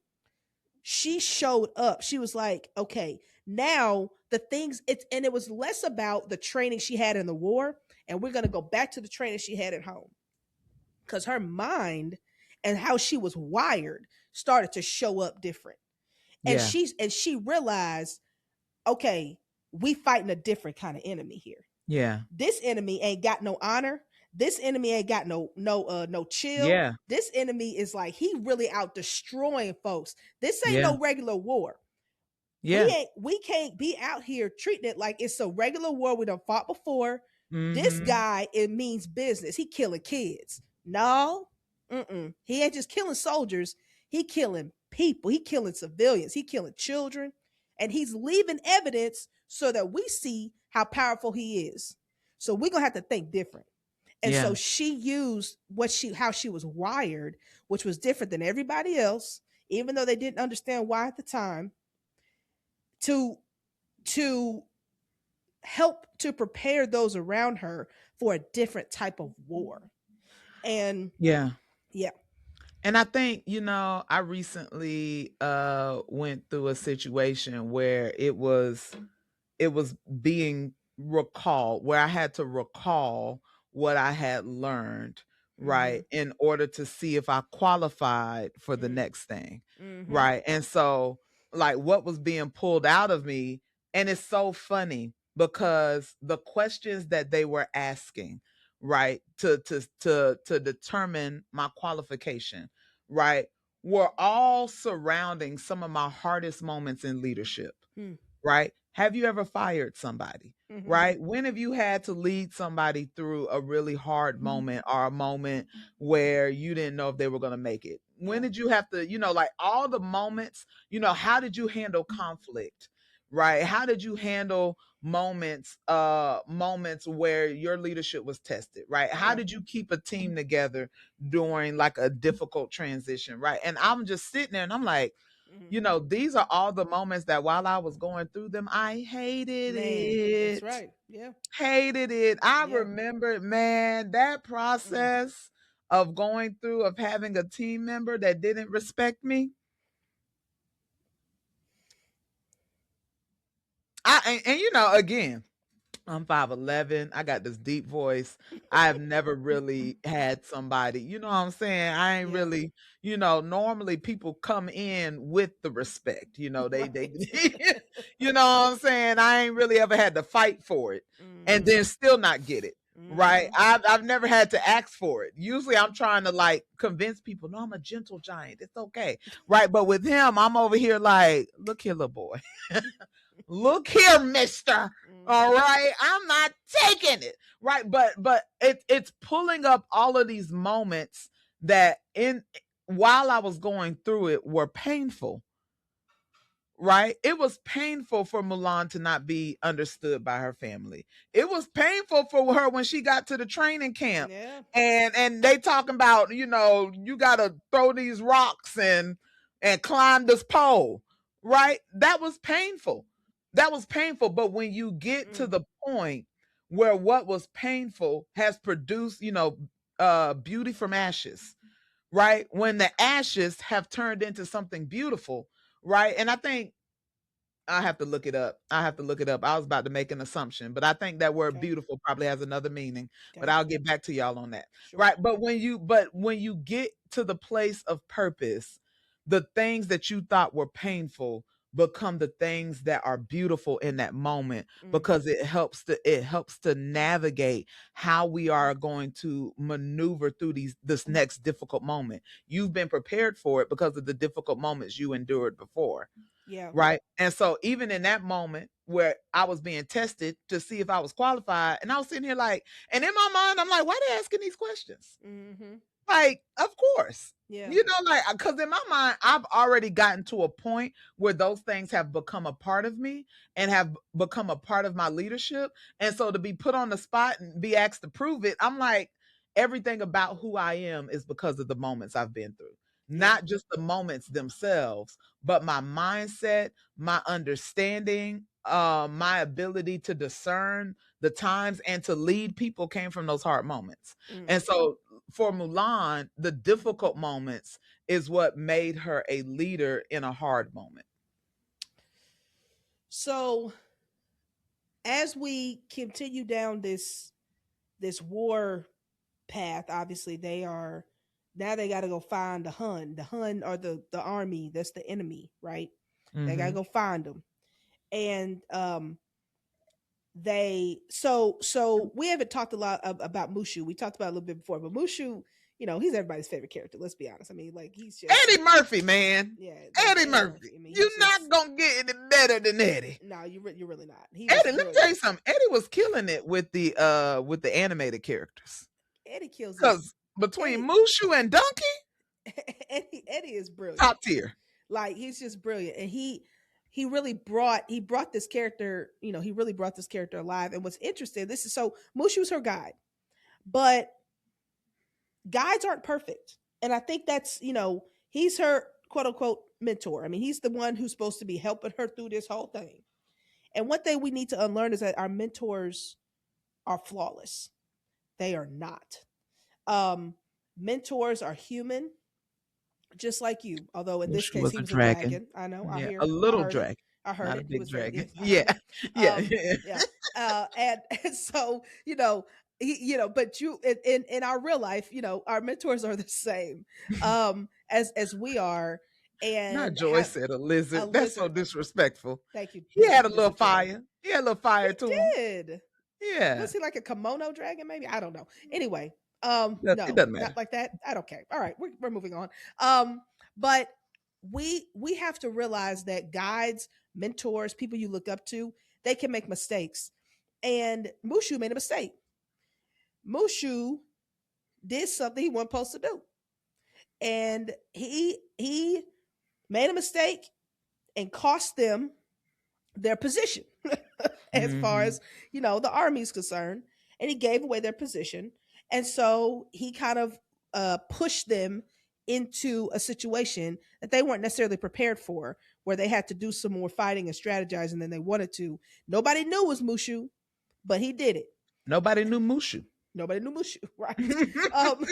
she showed up. She was like, okay, now the things, it was less about the training she had in the war, and we're going to go back to the training she had at home, because her mind and how she was wired started to show up different. And Yeah. she realized, okay, we fighting a different kind of enemy here. Yeah. This enemy ain't got no honor. This enemy ain't got no chill. Yeah. This enemy is like, he really out destroying folks. This ain't Yeah. no regular war. Yeah. We can't be out here treating it like it's a regular war we done fought before. This Mm-hmm. guy, it means business. He killing kids. No, he ain't just killing soldiers. He killing people. He killing civilians. He killing children, and he's leaving evidence so that we see how powerful he is. So we're gonna have to think different. And Yeah. so she used how she was wired, which was different than everybody else, even though they didn't understand why at the time, to to help to prepare those around her for a different type of war. And Yeah. yeah. And I think, I recently went through a situation where it was being recalled, where I had to recall what I had learned, Mm-hmm. right, in order to see if I qualified for the Mm. next thing, Mm-hmm. right? And so, like, what was being pulled out of me, and it's so funny because the questions that they were asking, right, to determine my qualification, right, were all surrounding some of my hardest moments in leadership, Hmm. right? Have you ever fired somebody? Mm-hmm. Right? When have you had to lead somebody through a really hard moment or a moment where you didn't know if they were going to make it? When Yeah. did you have to, like all the moments, how did you handle conflict? Right? How did you handle moments where your leadership was tested, right? How Yeah. did you keep a team together during like a difficult transition, right? And I'm just sitting there and I'm like, Mm-hmm. these are all the moments that while I was going through them, I hated Man, that's it. right. Yeah. Hated it. I Yeah. remember, man, that Mm. process of going through, of having a team member that didn't respect me. And again, I'm 5'11". I got this deep voice. I have never really had somebody, you know what I'm saying? I ain't Yeah. really, normally people come in with the respect, they Right. you know what I'm saying? I ain't really ever had to fight for it and Mm-hmm. then still not get it. Right. Mm-hmm. I've never had to ask for it. Usually I'm trying to like convince people, no, I'm a gentle giant. It's okay. Right. But with him, I'm over here like, look here, little boy. Look here, mister. All Mm-hmm. right. I'm not taking it. Right. But it's pulling up all of these moments that in while I was going through it were painful. Right. It was painful for Mulan to not be understood by her family. It was painful for her when she got to the training camp Yeah. and they talking about, you gotta throw these rocks and climb this pole. Right. That was painful. That was painful. But when you get to Mm. the point where what was painful has produced, beauty from ashes, right? When the ashes have turned into something beautiful, right? And I think I have to look it up. I have to look it up. I was about to make an assumption, but I think that word Okay. beautiful probably has another meaning. But Okay. I'll get back to y'all on that. Sure. Right. But when you get to the place of purpose, the things that you thought were painful become the things that are beautiful in that moment Mm. because it helps to navigate how we are going to maneuver through this next difficult moment. You've been prepared for it because of the difficult moments you endured before. Yeah. Right. And so even in that moment where I was being tested to see if I was qualified, and I was sitting here like, and in my mind, I'm like, why are they asking these questions? Mm-hmm. Like, of course. Yeah. Like, because in my mind, I've already gotten to a point where those things have become a part of me and have become a part of my leadership. And so to be put on the spot and be asked to prove it, I'm like, everything about who I am is because of the moments I've been through. Yeah. Not just the moments themselves, but my mindset, my understanding, my ability to discern the times and to lead people came from those hard moments. Mm. And so for Mulan, the difficult moments is what made her a leader in a hard moment. So as we continue down this war path, obviously they are now they got to go find the Hun. The Hun are the army that's the enemy, right? They got to Mm-hmm. go find them, and so we haven't talked a lot about Mushu. We talked about it a little bit before, but Mushu, he's everybody's favorite character. Let's be honest. I mean, like he's just Eddie Murphy, man. yeah, like Eddie Eddie Murphy. Murphy. I mean, he's You're just not gonna get any better than Eddie. no, you're really not. He was Eddie, let me tell brilliant. you something. Eddie was killing it with the animated characters. Eddie kills it. Cause between Eddie Mushu and Donkey, Eddie is brilliant. top tier. Like he's just brilliant, and he really brought this character. He really brought this character alive. And what's interesting, this is so Mushu's her guide, but guides aren't perfect, and I think that's he's her quote unquote mentor. I mean, he's the one who's supposed to be helping her through this whole thing. And one thing we need to unlearn is that our mentors are flawless. They are not. Um, Mentors are human, just like you. Although in this Mushu case was he a was a dragon. dragon. I know. Yeah, a little dragon, I heard not a it. He big was very. dragon. Yes, I heard Yeah, it. yeah, Um, yeah. yeah. And so but in our real life, our mentors are the same, as we are, Not and Joy have said a a lizard. That's so lizard. disrespectful. Thank you, He had a little Mr. J. fire. He had a little He fire to him. did. Yeah. Was he like a kimono dragon? Maybe I don't know. Anyway, It No, doesn't not matter. like that. I don't care. All right, we're moving on. But we have to realize that guides, mentors, people you look up to, they can make mistakes. And Mushu made a mistake. Mushu did something he wasn't supposed to do, and he made a mistake and cost them their position as far Hmm. as the army's concerned, and he gave away their position, and so he kind of pushed them into a situation that they weren't necessarily prepared for, where they had to do some more fighting and strategizing than they wanted to. Nobody knew it was Mushu, but he did it. Nobody knew Mushu. Nobody knew Mushu, right? um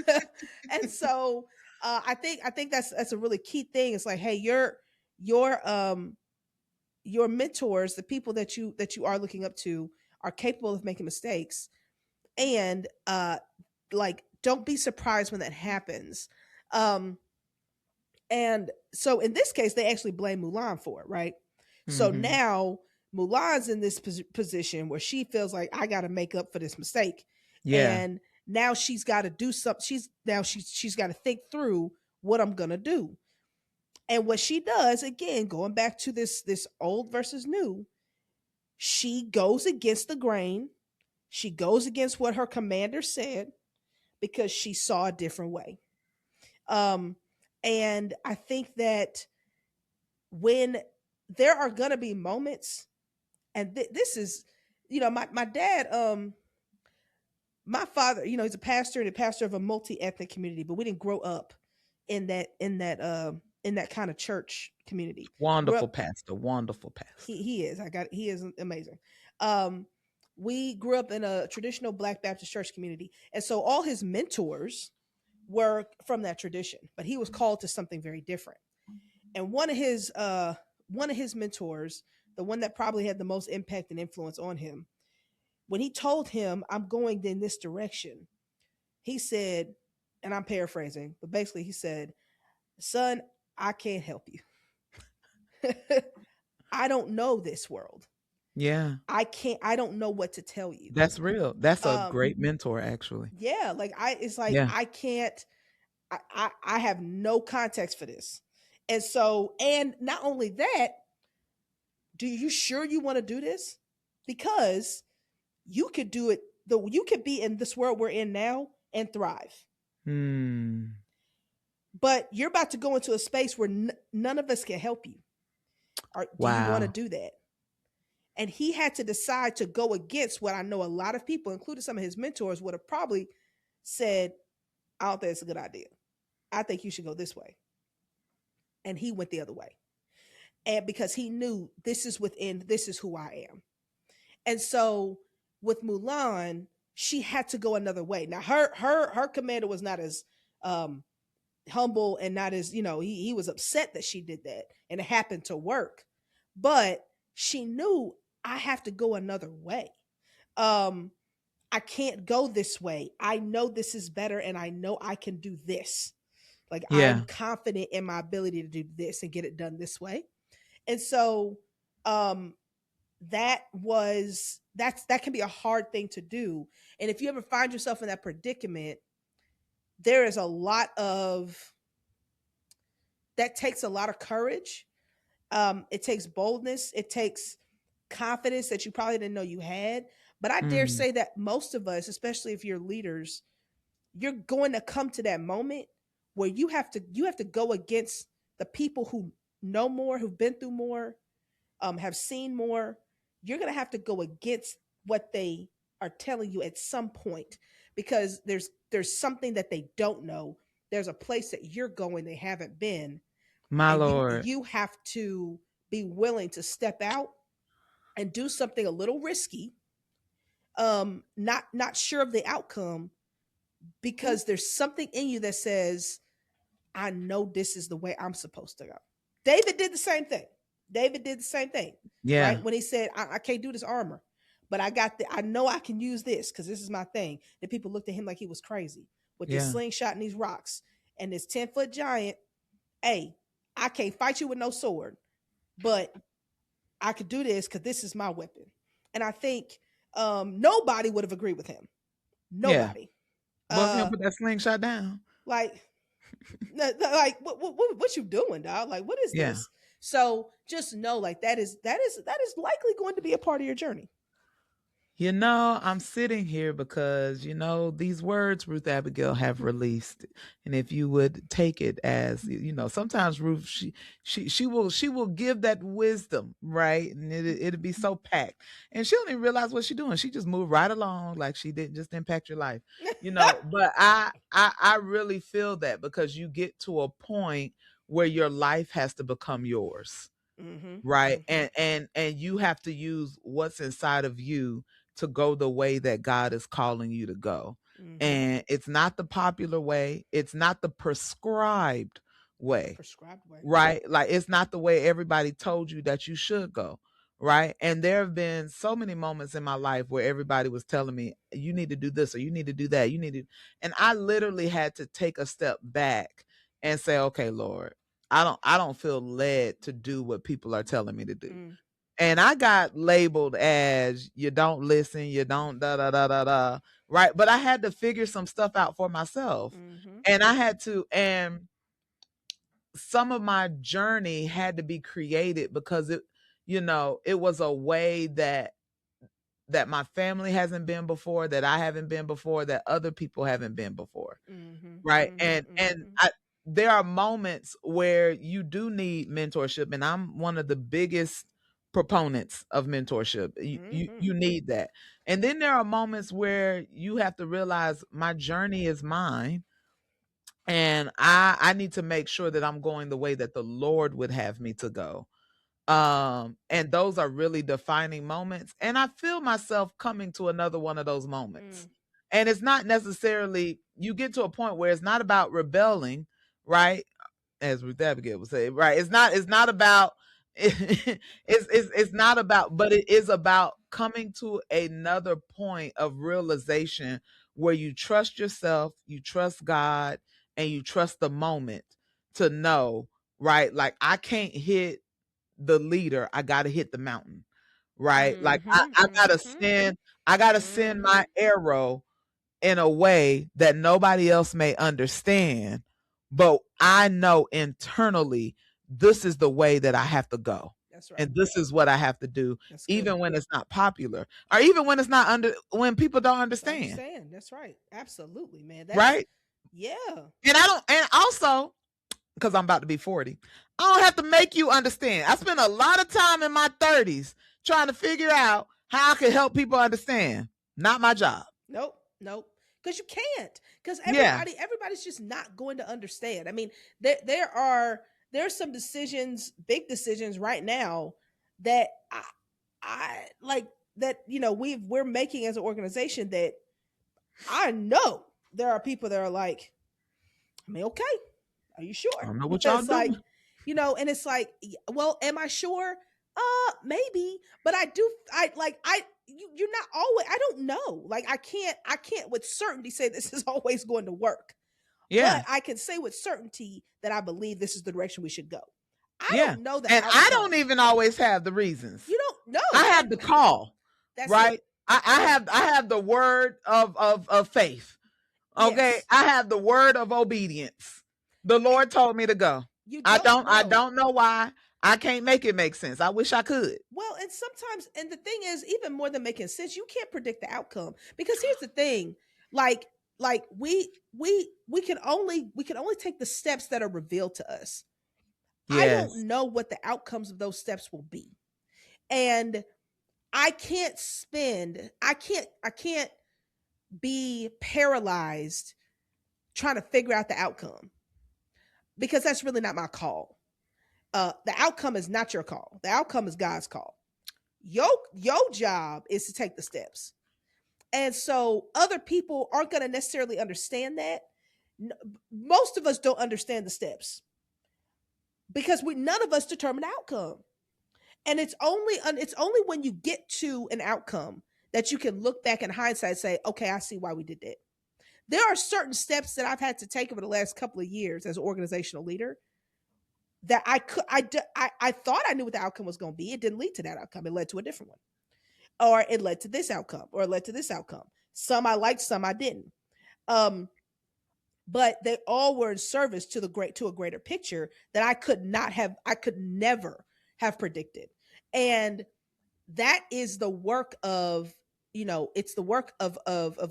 and so I think that's a really key thing. It's like, hey, your your mentors, the people that you are looking up to, are capable of making mistakes, and like, don't be surprised when that happens. um and so in this case, they actually blame Mulan for it, right? So Hmm. now Mulan's in this position where she feels like, I got to make up for this mistake, Yeah. and now she's got to do something. She's got to think through what I'm gonna do. And what she does, again, going back to this old versus new, she goes against the grain. She goes against what her commander said because she saw a different way. Um, and I think that when there are gonna be moments, and this is, my dad, my father, he's a pastor, and a pastor of a multi-ethnic community, but we didn't grow up in that kind of church community. Grew Wonderful up. pastor. Wonderful pastor. He is. He is amazing. Um, we grew up in a traditional Black Baptist church community, and so all his mentors were from that tradition, but he was called to something very different. And one of his mentors, the one that probably had the most impact and influence on him, when he told him, I'm going in this direction, he said, and I'm paraphrasing, but basically he said, son, I can't help you. I don't know this world. Yeah. I don't know what to tell you. That's real. That's a Um, great mentor, actually. yeah, like, it's like, Yeah. I can't, I have no context for this. And so, and not only that, do you sure you want to do this? Because you could do it, though you could be in this world we're in now and thrive. Hmm. But you're about to go into a space where none of us can help you. Or do you want to Wow. do that? And he had to decide to go against what I know a lot of people, including some of his mentors, would have probably said, I don't think it's a good idea. I think you should go this way. And he went the other way. And because he knew, this is who I am. And so with Mulan, she had to go another way. Now her commander was not as um humble, and not as, he was upset that she did that and it happened to work. But she knew, I have to go another way. Um I can't go this way. I know this is better, and I know I can do this. Like, I'm Yeah. confident in my ability to do this and get it done this way. And so um that can be a hard thing to do. And if you ever find yourself in that predicament, there is a lot of that takes a lot of courage. It takes boldness, it takes confidence that you probably didn't know you had. But I dare Mm. say that most of us, especially if you're leaders, you're going to come to that moment where you have to go against the people who know more, who've been through more, have seen more. You're going to have to go against what they are telling you at some point, because there's something that they don't know. There's a place that you're going they haven't been, My and you Lord. you have to be willing to step out and do something a little risky, not sure of the outcome, because there's something in you that says, I know this is the way I'm supposed to go. David did the same thing. David did the same thing, Yeah. right? When he said, I can't do this armor, but I know I can use this because this is my thing. The people looked at him like he was crazy with this Yeah. slingshot and these rocks and this 10-foot giant. Hey, I can't fight you with no sword, but I could do this because this is my weapon. And I think nobody would have agreed with him. Yeah. Nobody. Boy, if you don't Uh, put that slingshot down. like, like what you doing, dog? Like, what is Yeah. this? So just know, like, that is likely going to be a part of your journey. I'm sitting here because, these words Ruth Abigail have released. And if you would take it as, sometimes Ruth, she will give that wisdom, right? And it'll be so packed. And she don't even realize what she's doing. She just moved right along like she didn't just impact your life. But I really feel that because you get to a point where your life has to become yours. Mm-hmm. Right. Mm-hmm. And you have to use what's inside of you to go the way that God is calling you to go. Mm-hmm. And it's not the popular way, it's not the prescribed The way, prescribed way. right? Like it's not the way everybody told you that you should go, right? And there have been so many moments in my life where everybody was telling me you need to do this or you need to do that, you need to, and I literally had to take a step back and say, okay, Lord, I don't feel led to do what people are telling me to do. Mm. And I got labeled as you don't listen, you don't da da da da da, right? But I had to figure some stuff out for myself. Mm-hmm. And I had to, and some of my journey had to be created because it was a way that my family hasn't been before, that I haven't been before, that other people haven't been before. Mm-hmm. Right. Mm-hmm. And Mm-hmm. there are moments where you do need mentorship. And I'm one of the biggest proponents of mentorship. You, you, Mm-hmm. you need that. And then there are moments where you have to realize my journey is mine. And I need to make sure that I'm going the way that the Lord would have me to go. And those are really defining moments. And I feel myself coming to another one of those moments. Mm. And it's not necessarily, you get to a point where it's not about rebelling, right? As Ruth Abigail would say, right? It's not about it's not about, but it is about coming to another point of realization where you trust yourself, you trust God, and you trust the moment to know, right? Like I can't hit the leader, I gotta hit the mountain, right? Like Mm-hmm. I gotta Mm-hmm. send Mm-hmm. my arrow in a way that nobody else may understand, but I know internally this is the way that I have to go. That's right. And this is what I have to do, That's good. even when it's not popular, or even when it's not when people don't I understand. understand. That's right. Absolutely, man. That's Right. yeah. And I don't, and also, because I'm about to be 40, I don't have to make you understand. I spent a lot of time in my 30s trying to figure out how I can help people understand. Not my job. Nope. Nope. Because you can't. Because Yeah. everybody's just not going to understand. I mean, there's some decisions, big decisions right now that I like that we're making as an organization that I know there are people that are like, I mean, okay, are you I sure? don't know what y'all It's like, doing. and it's like, well, am I sure? Maybe, but you're not always, I don't know. Like I can't with certainty say this is always going to work, Yeah. but I can say with certainty that I believe this is the direction we should go. I Yeah. don't know the And I don't outcome. even always have the reasons. You don't know. I have the call, That's it. right? I have the word of faith. Okay. Yes. I have the word of obedience. The Eh, Lord told me to go. You I don't don't I know. don't know why. I can't make it make sense. I wish I could. Well, and sometimes, and the thing is, even more than making sense, you can't predict the outcome. Because here's the thing, like, we can only take the steps that are revealed to us. I Yes. don't know what the outcomes of those steps will be, and I can't be paralyzed trying to figure out the outcome because that's really not my call. The outcome is not your call. The outcome is God's call. Your job is to take the steps. And so other people aren't going to necessarily understand that. Most of us don't understand the steps because we none of us determine the outcome. And it's only when you get to an outcome that you can look back in hindsight and say, okay, I see why we did that. There are certain steps that I've had to take over the last couple of years as an organizational leader that I thought I knew what the outcome was going to be. It didn't lead to that outcome. It led to a different one, or it led to this outcome, or it led to this outcome. Some I liked, some I didn't. Um, but they all were in service to a greater picture that I could never have predicted. And that is the work of, it's the work of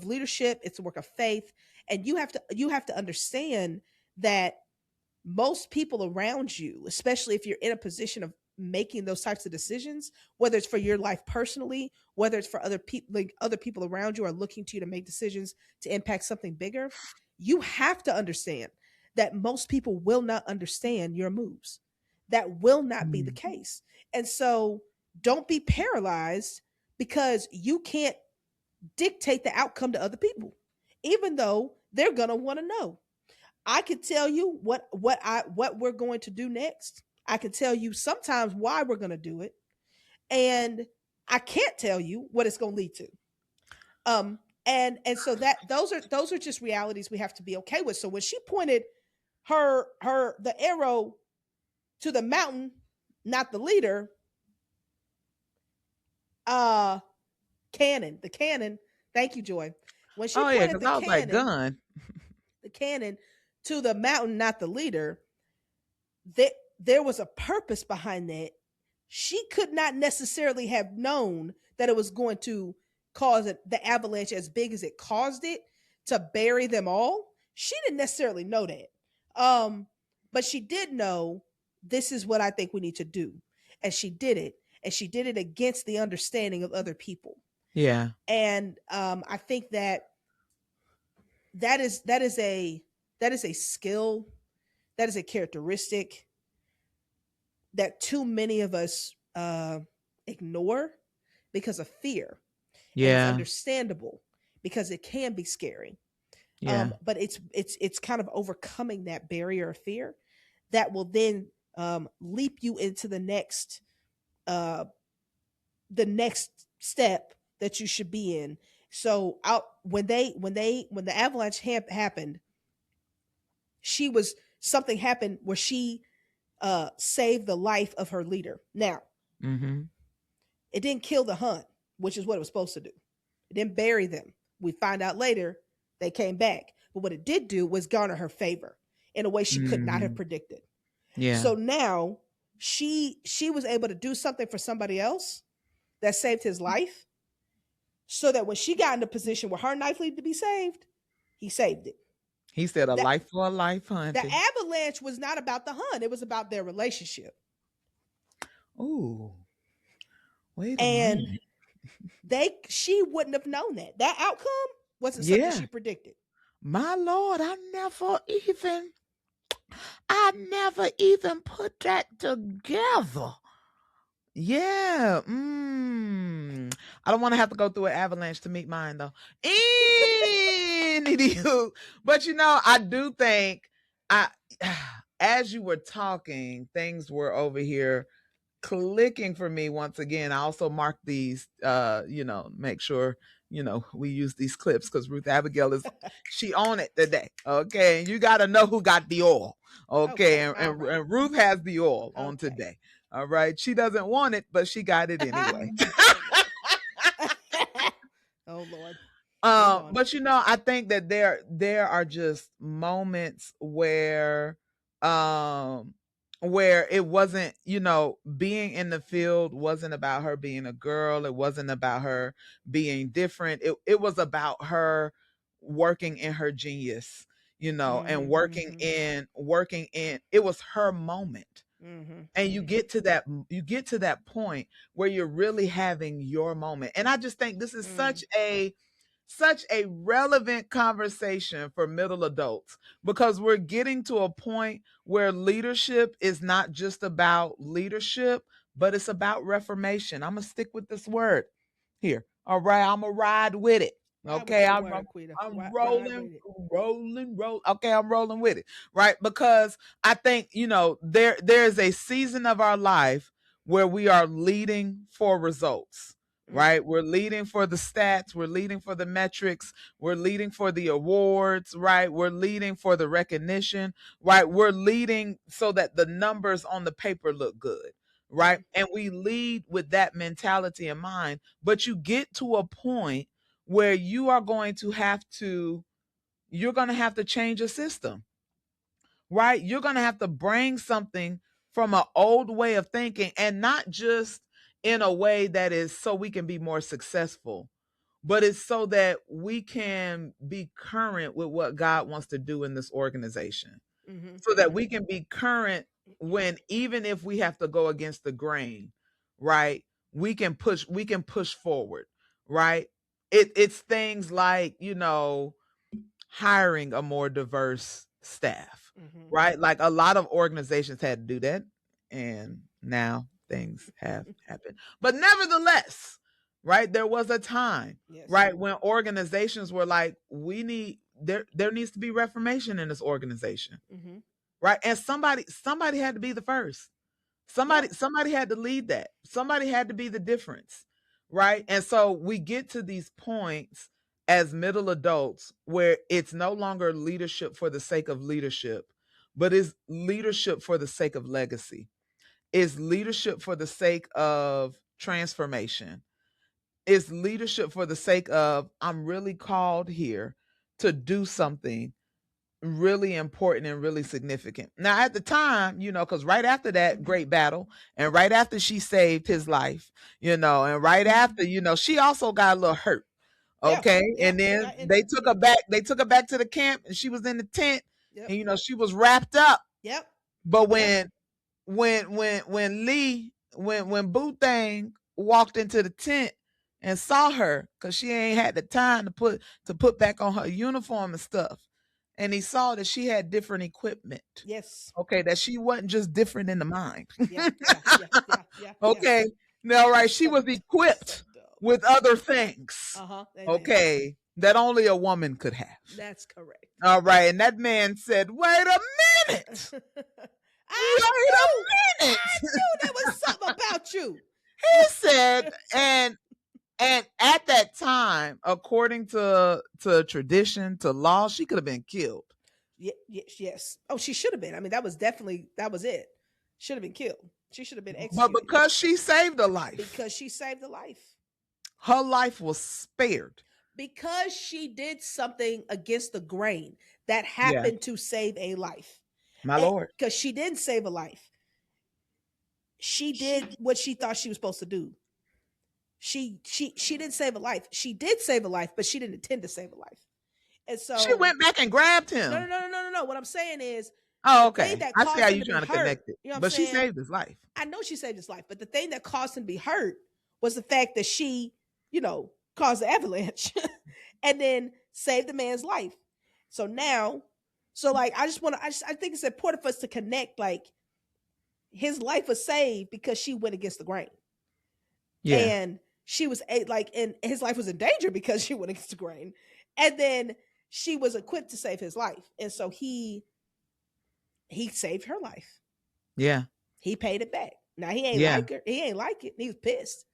leadership, it's the work of faith. And you have to understand that most people around you, especially if you're in a position of making those types of decisions, whether it's for your life personally, whether it's for other people, like other people around you are looking to you to make decisions to impact something bigger, you have to understand that most people will not understand your moves. That will not be the Mm. case. And so don't be paralyzed because you can't dictate the outcome to other people, even though they're going to want to know. I can tell you what we're going to do next. I can tell you sometimes why we're going to do it, and I can't tell you what it's going to lead to. And so those are just realities we have to be okay with. So when she pointed the arrow to the mountain, not the leader, uh the cannon. Thank you, Joy. When she Oh yeah, pointed because I was like, gun. the cannon to the mountain, not the leader, that there was a purpose behind that. She could not necessarily have known that it was going to cause the avalanche as big as it caused it to bury them all. She didn't necessarily know that. But she did know this is what I think we need to do. And she did it. And she did it against the understanding of other people. Yeah. And I think that is a skill, that is a characteristic that too many of us ignore because of fear. And it's Yeah. understandable because it can be scary. Yeah. But it's kind of overcoming that barrier of fear that will then leap you into uh, the next step that you should be in. So out when the avalanche happened, she was something happened where she saved the life of her leader. Now, Mm-hmm. it didn't kill the hunt, which is what it was supposed to do. It didn't bury them. We find out later they came back. But what it did do was garner her favor in a way she could not have Mm-hmm. predicted. Yeah. So now she was able to do something for somebody else that saved his life, so that when she got in a position where her knife needed to be saved, he saved it. He said a That life for a life, the hunty. avalanche was not about the hunt, it was about their relationship. Ooh, wait a And minute. she wouldn't have known that. That outcome wasn't something Yeah. she predicted. My Lord, I never even put that together. Yeah. I don't want to have to go through an avalanche to meet mine though. Anywho, but I do think I as you were talking, things were over here clicking for me once again. I also marked these make sure we use these clips because Ruth Abigail she on it today. Okay, and you got to know who got the oil. Okay, Okay, and, all and, right. and Ruth has the oil on Okay. today. All right, she doesn't want it, but she got it anyway. Oh Lord. Oh Lord. Bring it on. But I think that there are just moments um where it wasn't, being in the field wasn't about her being a girl. It wasn't about her being different. It was about her working in her genius, and Mhm. Mhm. working in it was her moment. Mhm. And Mhm. you get to that point where you're really having your moment. And I just think this is Mm. such a relevant conversation for middle adults, because we're getting to a point where leadership is not just about leadership, but it's about reformation. I'm going to stick with this word here. All right. I'm going to ride with it. Ride with Okay. that I'm, word, I'm, Quita. I'm Ride rolling, with it. roll. Okay. I'm rolling with it. Right. Because I think, there's a season of our life where we are leading for results, Mm. right? We're leading for the stats, we're leading for the metrics, we're leading for the awards, right? We're leading for the recognition, right? We're leading so that the numbers on the paper look good, right? Mm. And we lead with that mentality in mind. But you get to a point where you are going to have to you're going to have to change a system, right? You're going to have to bring something from an old way of thinking, and not just in a way that is so we can be more successful, but it's so that we can be current with what God wants to do in this organization, so that we can be current when, even if we have to go against the grain, right? We can push forward, right? It's things like, hiring a more diverse staff, right? Like a lot of organizations had to do that, and now things have happened. But nevertheless, right, there was a time, Yes. right, when organizations were like, there needs to be reformation in this organization, right? And somebody had to be the first. Somebody had to lead that. Somebody had to be the difference, right? And so we get to these points as middle adults where it's no longer leadership for the sake of leadership, but is leadership for the sake of legacy. Is leadership for the sake of transformation. Is leadership for the sake of, I'm really called here to do something really important and really significant. Now, at the time, because right after that great battle, and right after she saved his life, and right after, she also got a little hurt. Okay. And then they took her back. They took her back to the camp, and she was in the tent, and she was wrapped up. Yep. But when Boo Thing walked into the tent and saw her, because she ain't had the time to put back on her uniform and stuff, and he saw that she had different equipment. Yes. Okay, that she wasn't just different in the mind. Yeah. Okay. Now, right, she was equipped with other things. Okay, that only a woman could have. That's correct. All right, and that man said, "Wait a minute." I knew there was something about you. He said, and at that time, according to tradition, to law, she could have been killed. Yes. Oh, she should have been. I mean, that was it. Should have been killed. She should have been executed. But because she saved a life. Because she saved a life. Her life was spared. Because she did something against the grain that happened to save a life. My Lord. Because she didn't save a life. She did what she thought she was supposed to do. She didn't save a life. She did save a life, but she didn't intend to save a life. And so she went back and grabbed him. No. What I'm saying is, oh, okay, I see how you're trying to connect it. But she saved his life. I know she saved his life, but the thing that caused him to be hurt was the fact that she, caused the avalanche and then saved the man's life. So now, I think it's important for us to connect, like, his life was saved because she went against the grain. Yeah. And she was and his life was in danger because she went against the grain. And then she was equipped to save his life. And so he saved her life. Yeah. He paid it back. Now he ain't like her. He ain't like it. He was pissed.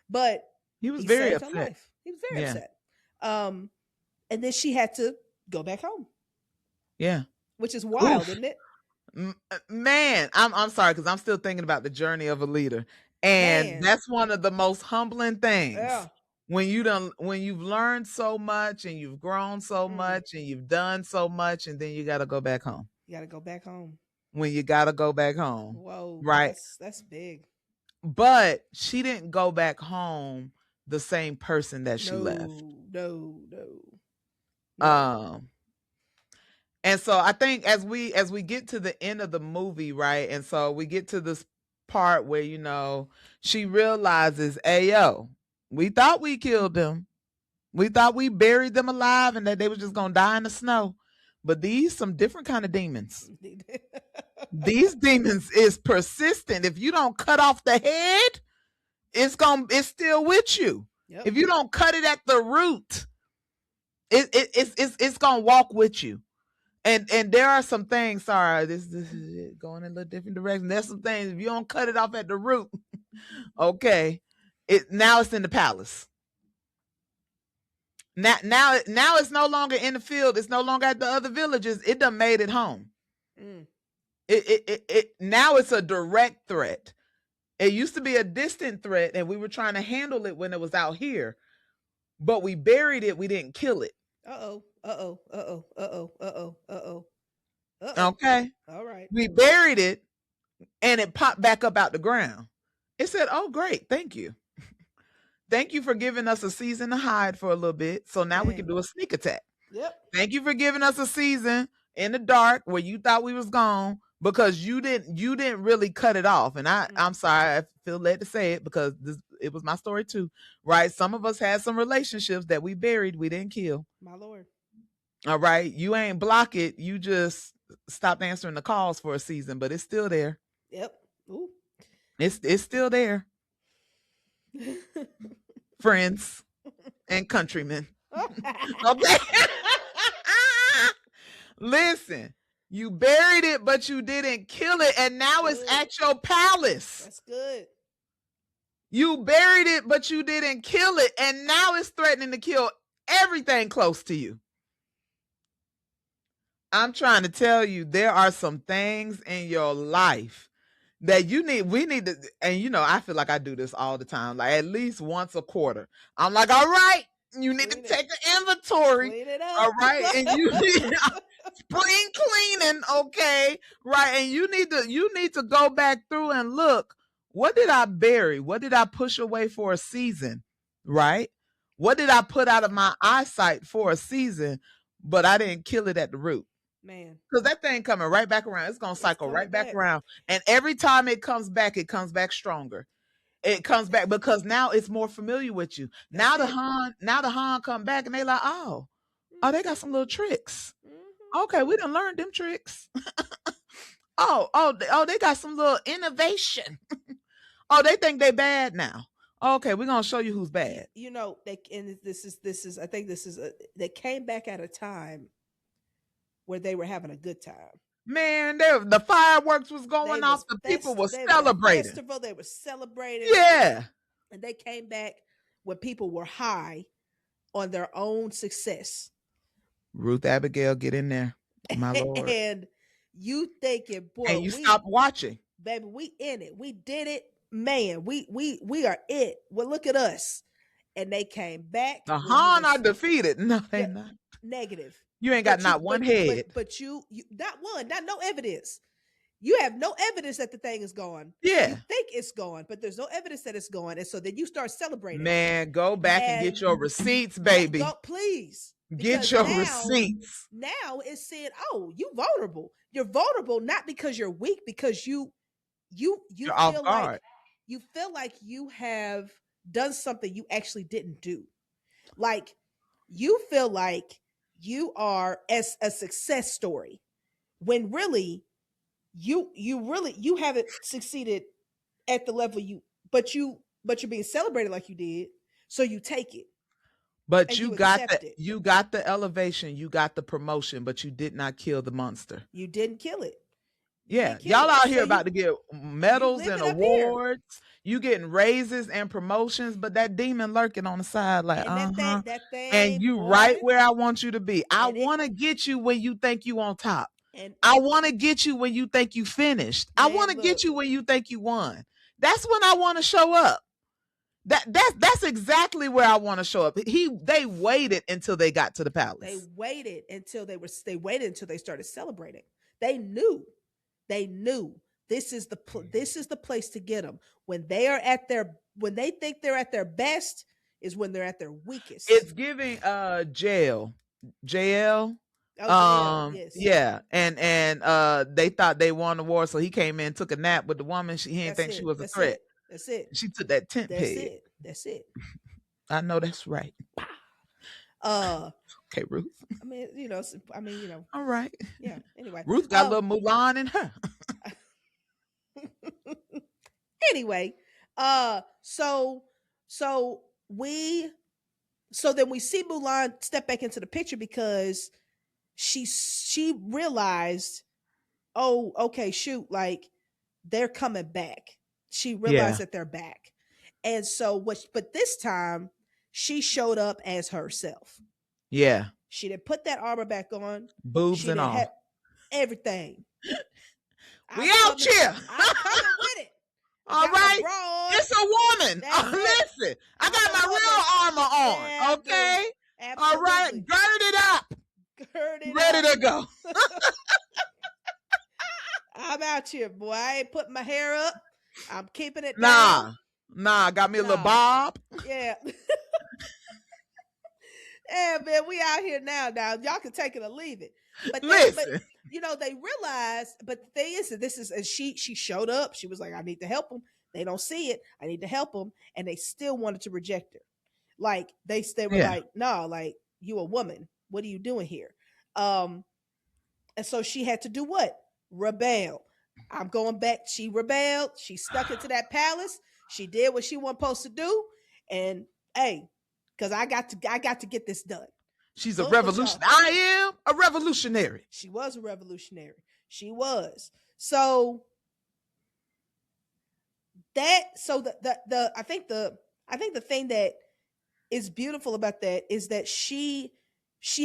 But he was very upset. He was very upset. And then she had to go back home. Yeah. Which is wild, isn't it? Man, I'm sorry, because I'm still thinking about the journey of a leader. And that's one of the most humbling things. Yeah. When you've learned so much and you've grown so much and you've done so much, and then you got to go back home. You got to go back home. When you got to go back home. Whoa. Right. That's big. But she didn't go back home the same person that she left. No. And so I think as we get to the end of the movie, right? And so we get to this part where, she realizes, hey, yo, we thought we killed them. We thought we buried them alive and that they was just going to die in the snow. But some different kind of demons. These demons is persistent. If you don't cut off the head, it's still with you. Yep. If you don't cut it at the root, it's going to walk with you. And there are some things, sorry, this is going in a little different direction. There's some things, if you don't cut it off at the root, okay, now it's in the palace. Now it's no longer in the field. It's no longer at the other villages. It done made it home. It now it's a direct threat. It used to be a distant threat, and we were trying to handle it when it was out here, but we buried it. We didn't kill it. Uh-oh. Uh-oh. Uh-oh. Uh-oh. Uh-oh. Uh-oh. Uh-oh. Okay. All right. We buried it and it popped back up out the ground. It said, "Oh, great. Thank you. Thank you for giving us a season to hide for a little bit. So now we can Dang. do a sneak attack. Yep. Thank you for giving us a season in the dark where you thought we was gone because you didn't really cut it off." And I'm sorry, I feel led to say it because it was my story too, right? Some of us had some relationships that we buried, we didn't kill. My Lord. All right, you ain't block it, you just stopped answering the calls for a season, but it's still there. Yep. Ooh. It's still there, friends and countrymen. Okay. Listen, you buried it, but you didn't kill it, and now it's at your palace. That's good. You buried it, but you didn't kill it, and now it's threatening to kill everything close to you. I'm trying to tell you, there are some things in your life that we need to, and I feel like I do this all the time, like at least once a quarter. I'm like, all right, you need to take an inventory. Clean it up. All right, and you need spring cleaning, okay, right, and you need to go back through and look, what did I bury? What did I push away for a season, right? What did I put out of my eyesight for a season, but I didn't kill it at the root? Man, because that thing coming right back around. It's gonna cycle right back around, and every time it comes back stronger. It comes back because now it's more familiar with you. Now the Han come back and they like, oh, they got some little tricks. Okay, we done learned them tricks. oh, they got some little innovation. Oh, they think they bad now. Okay, we're gonna show you who's bad. They came back at a time where they were having a good time. Man, the fireworks was going off. The people were celebrating. They were celebrating. Yeah. And they came back when people were high on their own success. Ruth Abigail, get in there, my Lord. And you thinking, boy, and you stopped watching. Baby, we in it. We did it. Man, we are it. Well, look at us. And they came back. The Han are defeated. No, they're not. Negative. You ain't got not one head. But you not one, not no evidence. You have no evidence that the thing is gone. Yeah. You think it's gone, but there's no evidence that it's gone. And so then you start celebrating. Man, go back and get your receipts, baby. Please. Get your receipts. Now it's saying, oh, you vulnerable. You're vulnerable not because you're weak, because you feel like you have done something you actually didn't do. Like you feel like you are as a success story when really you haven't succeeded at the level but you're being celebrated like you did, so you take it. But you got the elevation, you got the promotion, but you did not kill the monster. You didn't kill it. Yeah, y'all out here about to get medals and awards. You getting raises and promotions, but that demon lurking on the side, like, that thing, and you right where I want you to be. I want to get you when you think you on top. And I want to get you when you think you finished. I want to get you when you think you won. That's when I want to show up. That's exactly where I want to show up. They waited until they got to the palace. They waited until they started celebrating. They knew this is the place to get them. When they think they're at their best is when they're at their weakest. It's giving JL. Yes. Yeah, and they thought they won the war, so he came in, took a nap with the woman. He didn't think she was a threat. That's it. She took that tent peg. That's it. I know that's right. Okay, Ruth. I mean, All right. Yeah. Anyway, Ruth got a little Mulan in her. Anyway, so then we see Mulan step back into the picture because she realized, oh, okay, shoot, like they're coming back. She realized that they're back. And so but this time she showed up as herself. Yeah. She didn't put that armor back on. Boobs and all. Everything. We out here. I'm coming with it. All right. It's a woman. Listen, I got my real armor on. Okay. Absolutely. All right. Gird it now. ready to go. I'm out here, boy. I ain't putting my hair up. I'm keeping it down. Nah, got me a little No. bob. Yeah. Yeah, man, we out here now. Now y'all can take it or leave it. But Listen, they realized. But the thing is that this is, and she showed up. She was like, I need to help them. They don't see it. I need to help them, and they still wanted to reject her. Like they were yeah, like, no, like you a woman. What are you doing here? Um, and so she had to do what? Rebel. I'm going back. She rebelled. She stuck into that palace. She did what she wasn't supposed to do. And hey, because I got to get this done. she's a Look what revolution. y'all. I am a revolutionary. She was a revolutionary. She was. So the I think the thing that is beautiful about that is that she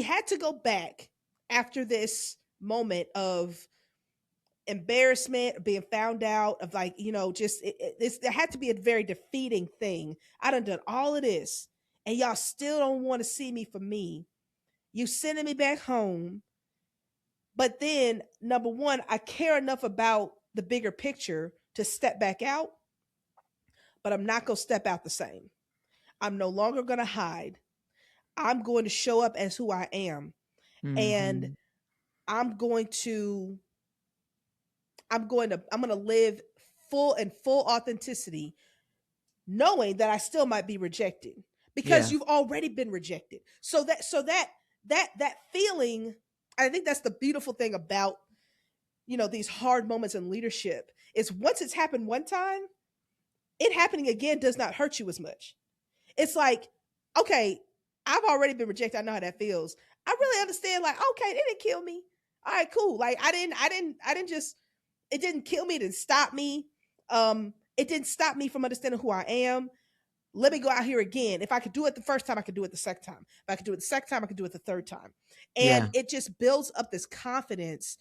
had to go back after this moment of embarrassment, being found out, of like, just there had to be a very defeating thing. I done all of this, and y'all still don't want to see me for me. You sending me back home. But then, number one, I care enough about the bigger picture to step back out, but I'm not going to step out the same. I'm no longer going to hide. I'm going to show up as who I am. And Mm-hmm. I'm going to I'm going to live full authenticity, knowing that I still might be rejected, because Yeah. you've already been rejected. So that feeling, I think that's the beautiful thing about, these hard moments in leadership, is once it's happened one time, it happening again does not hurt you as much. It's like, okay, I've already been rejected. I know how that feels. I really understand, like, okay, they didn't kill me. All right, cool. Like, I didn't just, it didn't kill me, it didn't stop me. It didn't stop me from understanding who I am. Let me go out here again. If I could do it the first time, I could do it the second time. If I could do it the second time, I could do it the third time. And Yeah. it just builds up this confidence.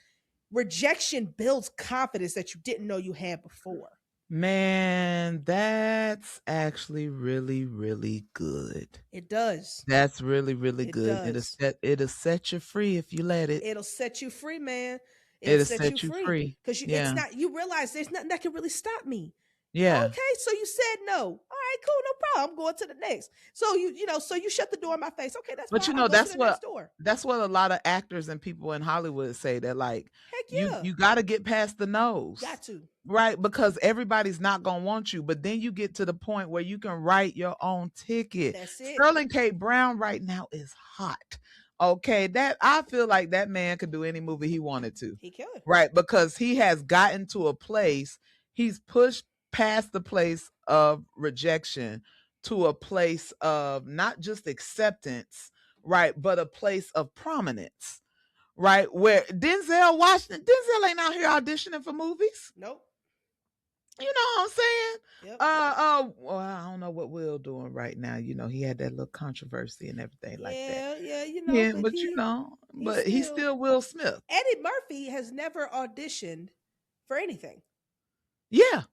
Rejection builds confidence that you didn't know you had before. Man, that's actually really, really good. It does. That's really, really It good. does. It'll set you free if you let it. It'll set you free, man. It'll It'll set you set you free, free. because it's Yeah. not, you realize there's nothing that can really stop me. Yeah. Okay, so you said no. All right, cool, no problem. I'm going to the next. So so you shut the door in my face. Okay, that's But fine. I'll go to that's the what next door. a lot of actors and people in Hollywood say, that like Heck you yeah. you got to get past the nose. Got to. Right, because everybody's not going to want you, but then you get to the point where you can write your own ticket. That's it. Sterling K. Brown right now is hot. Okay, that I feel like that man could do any movie he wanted to. He could. Right, because he has gotten to a place, he's pushed past the place of rejection to a place of not just acceptance, right, but a place of prominence, right? Where Denzel ain't out here auditioning for movies. Nope. You know what I'm saying? Yep. Well, I don't know what Will doing right now. He had that little controversy and everything like that. Yeah, Yeah, but but he's still Will Smith. Eddie Murphy has never auditioned for anything. Yeah.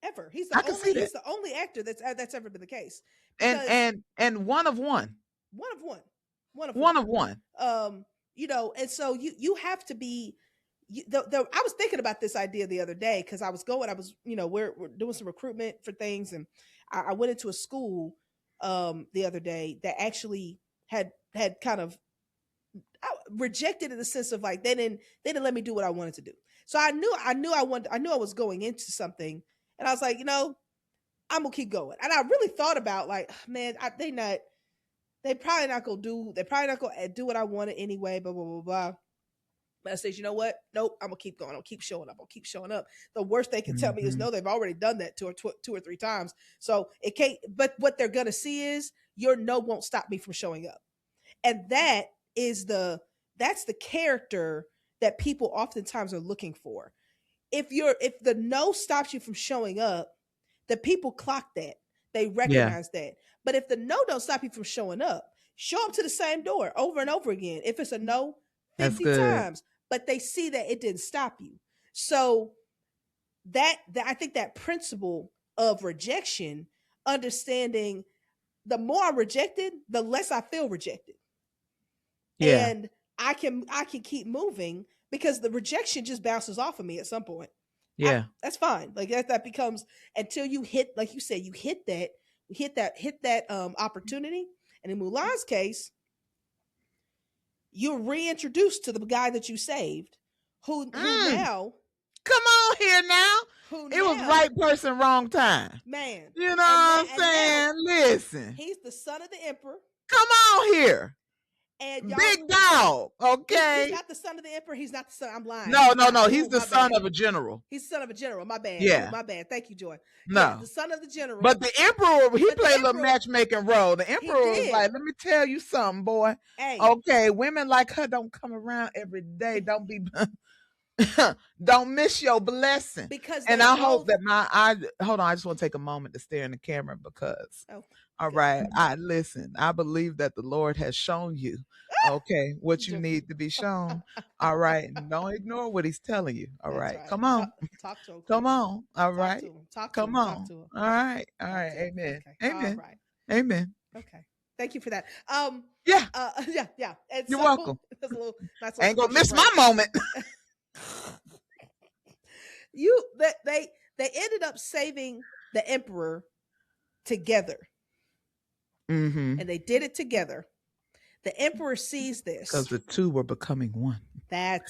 Ever. I can see that. He's the only actor that's ever been the case. And one of one. One of one. One of one. And so you have to be, I was thinking about this idea the other day, because we're doing some recruitment for things, and I went into a school the other day that actually had kind of rejected, in the sense of like, they didn't let me do what I wanted to do. So I knew I was going into something, and I was like, I'm gonna keep going. And I really thought about, like, man, they probably not gonna do what I wanted anyway, blah blah blah blah. But I said, you know what? Nope, I'm gonna keep going. I'll keep showing up. I'll keep showing up. The worst they can tell me is, no, they've already done that two or three times. So it can't. But what they're gonna see is, your no won't stop me from showing up, and that's the character that people oftentimes are looking for. If the no stops you from showing up, the people clock that. They recognize that. But if the no don't stop you from showing up, show up to the same door over and over again. If it's a no, 50 times, but they see that it didn't stop you. So that I think that principle of rejection, understanding the more I'm rejected, the less I feel rejected. Yeah. And I can keep moving because the rejection just bounces off of me at some point. Yeah. That's fine. Like that becomes until you hit, like you said, you hit that opportunity. And in Mulan's case, you're reintroduced to the guy that you saved, who Mm. now Come on here now. who It was now right person, wrong time. man, You know and what I'm now saying? Listen. he's the son of the emperor, Come on here. and y'all. Big dog. He's Okay. not the son of the emperor. He's not the son. I'm lying. No, He's no, not. no. He's Ooh, the my son bad. of a general. He's the son of a general. My bad. Ooh, Yeah. my bad. Thank you, Joy. Yeah, No. the son of the general. But the emperor, he But the played a little emperor- matchmaking role. The emperor was did. like, let me tell you something, boy. Hey, Okay, women like her don't come around every day. Don't be don't miss your blessing. because And they I both. hope that hold on, I just want to take a moment to stare in the camera because Oh, all good. right, I believe that the Lord has shown you, okay, what you Joking. need to be shown. All right. And don't ignore what he's telling you. All That's right. right. Come on. Talk to him. Come Queen. on. All Talk right. to him. Talk to Come him. on. Talk to him. All right. All Talk right. to him. Amen. Okay. All Amen. right. Amen. Okay. Thank you for that. Yeah. Yeah. And You're so welcome. that's a little. That's a Ain't gonna commercial miss my break. moment. They ended up saving the emperor together, Mm-hmm. and they did it together. The emperor sees this. Because the two were becoming one. There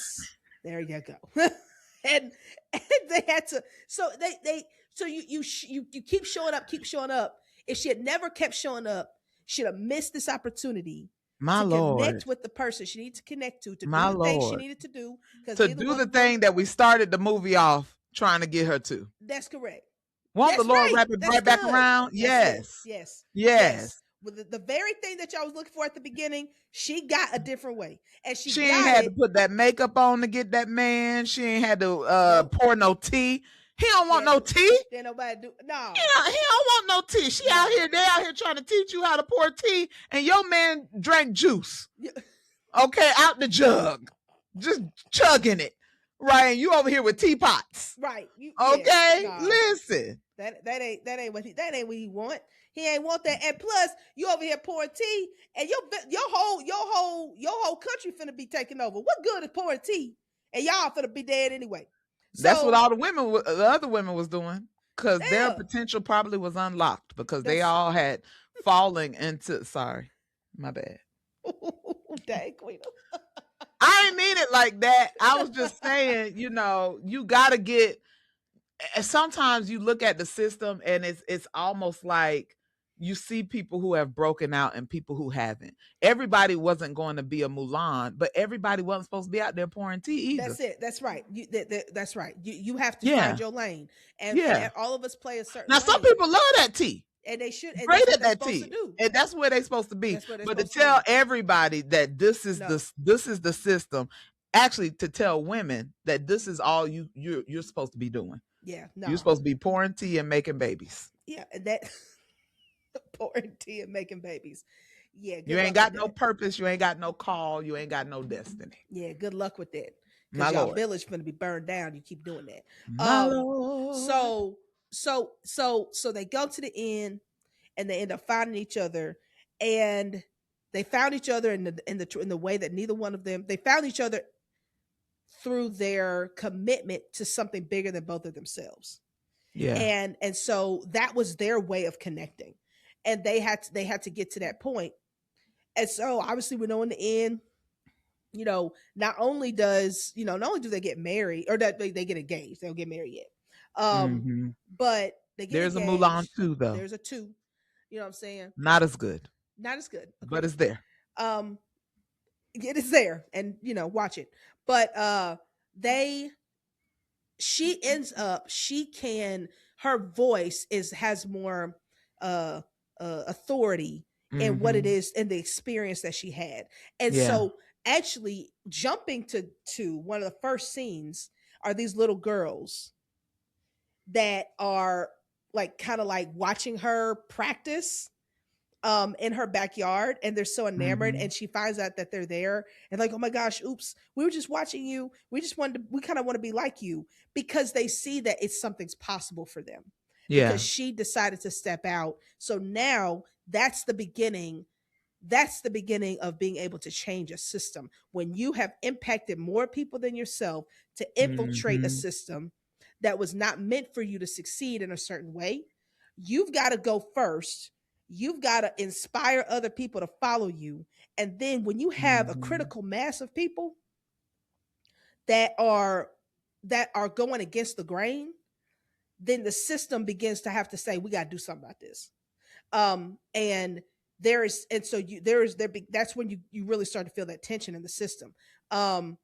you go. and they had to. So you keep showing up. If she had never kept showing up, she'd have missed this opportunity My to Lord. connect with the person she needed to connect to My do the things she Lord. needed to do. To do the thing that we started the movie off trying to get her to. That's correct. Won't the That's Lord right. wrap it That's right back good. around? That's Yes. good. Yes. Yes. With the very thing that y'all was looking for at the beginning, she got a different way, and she ain't got had it. to put that makeup on to get that man. She ain't had to Nope. pour no tea. He don't want Yeah, no tea. Didn't nobody do no. He don't want no tea. She out here, they out here trying to teach you how to pour tea, and your man drank juice. Yeah. Okay, out the jug, just chugging it. Right, and you over here with teapots. Right. Okay, listen. That ain't what he want. He ain't want that. And plus, you over here pouring tea, and your whole country finna be taken over. What good is pouring tea? And y'all finna be dead anyway. So, that's what all the other women was doing, because their potential probably was unlocked because they all had falling into. Sorry, my bad. Dang, Queen. I ain't mean it like that. I was just saying, you gotta get. Sometimes you look at the system and it's almost like you see people who have broken out and people who haven't. Everybody wasn't going to be a Mulan, but everybody wasn't supposed to be out there pouring tea either. That's it. That's right. That's right. You have to find your lane, and all of us play a certain. Now, some people love that tea. And they should. And great that's at that tea, and that's where they're supposed to be. But to tell everybody that this is the system, actually to tell women that this is all you're supposed to be doing. Yeah, no. You're supposed to be pouring tea and making babies. Yeah, that pouring tea and making babies. Yeah, you ain't got no purpose. You ain't got no call. You ain't got no destiny. Yeah, good luck with that. Because y'all village gonna be burned down. You keep doing that. My Lord. So they go to the end, and they end up finding each other, and they found each other in the way that neither one of them. They found each other through their commitment to something bigger than both of themselves. Yeah. And so that was their way of connecting, and they had to get to that point. And so obviously we know in the end, not only do they get married or that they get engaged, they don't get married yet. But they get there's engaged. A Mulan 2 though. There's a 2. You know what I'm saying? Not as good. Okay. But it's there. It is there, and watch it. But she ends up, her voice has more authority in what it is and the experience that she had. And so actually jumping to one of the first scenes are these little girls that are kind of watching her practice in her backyard, and they're so enamored, and she finds out that they're there, and oh my gosh, oops, we were just watching you. We kind of want to be like you, because they see that something's possible for them. Yeah. Because she decided to step out. So now that's the beginning That's the beginning of being able to change a system. When you have impacted more people than yourself to infiltrate a Mhm. system that was not meant for you to succeed in a certain way, you've got to go first. You've got to inspire other people to follow you. And then when you have a Mhm. critical mass of people that are going against the grain, then the system begins to have to say, we got to do something about this. And there is, and so you there is there be, that's when you really start to feel that tension in the system. um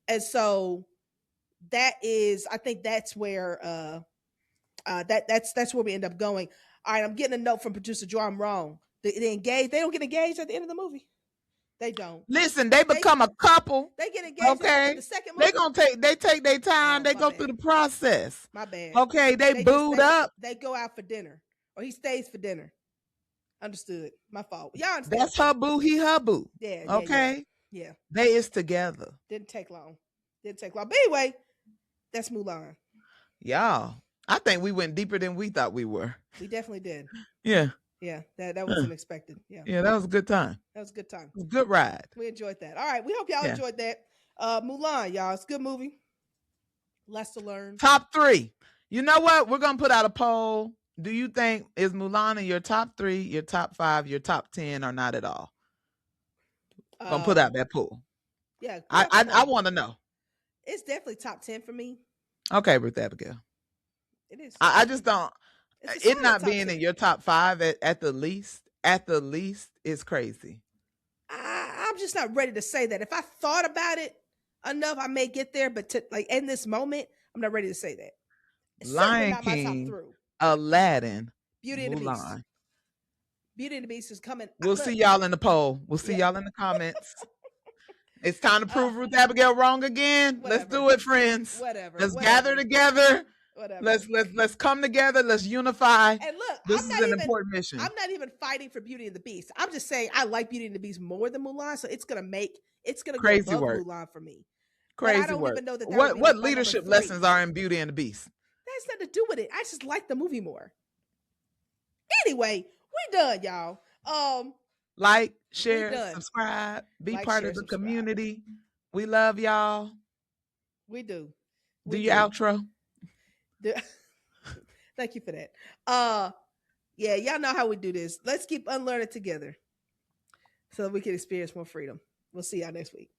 and so that is, I think that's where that's where we end up going. All right, I'm getting a note from producer Joe, I'm wrong. They don't get engaged at the end of the movie. They don't. Listen, they they become a couple. they get engaged at the end of Okay, the second they movie. gonna take their time. Oh, They my go through bad. the process. My bad. Okay, they They just booed up. they go out for dinner, or he stays for dinner. Understood. My fault. Y'all understand what I'm That's her saying? boo. He her boo. Yeah, yeah, yeah, Okay, yeah. they is together. Didn't take long. Didn't take long. But anyway, that's Mulan. Y'all, I think we went deeper than we thought we were. We definitely did. Yeah, Yeah, that wasn't expected. Yeah, yeah, that was a good time. that was a good time. It was a good ride. We enjoyed that. All right, we hope y'all Yeah. enjoyed that. Mulan, y'all, it's a good movie. Less to learn. Top 3. You know what? We're gonna put out a poll. Do you think is Mulan in your top 3, your top 5, your top 10, or not at all? Gonna put out that poll. Yeah, put I out the I poll. want to know. It's definitely top 10 for me. Okay, Ruth Abigail. It is. I just don't. It's a It solid not top being 10. in your top 5 at the least. At the least is crazy. I'm just not ready to say that. If I thought about it enough, I may get there. But to, like in this moment, I'm not ready to say that. It's certainly Lion not my top King, 3. Aladdin, Beauty and the Beast. Mulan. Beauty and the Beast is coming. We'll Look, see y'all in the poll. We'll see yeah, y'all in the comments. It's time to uh, prove Ruth Abigail wrong again. Let's whatever, do it, friends. whatever, Let's gather whatever, together. whatever. Let's come together. Let's unify. And look, This is an important mission. I'm not even fighting for Beauty and the Beast. I'm just saying I like Beauty and the Beast more than Mulan, so it's gonna go Crazy above work. Mulan for me. But I Crazy don't work. even know that would What be what my number leadership 3. lessons are in Beauty and the Beast? That has nothing to do with it. I just like the movie more. Anyway, we done, y'all. Like, We share, done. subscribe, be Like, part share, of the subscribe. community. We love y'all. We do. Do your outro. Thank you for that. Yeah, y'all know how we do this. Let's keep unlearning together so that we can experience more freedom. We'll see y'all next week.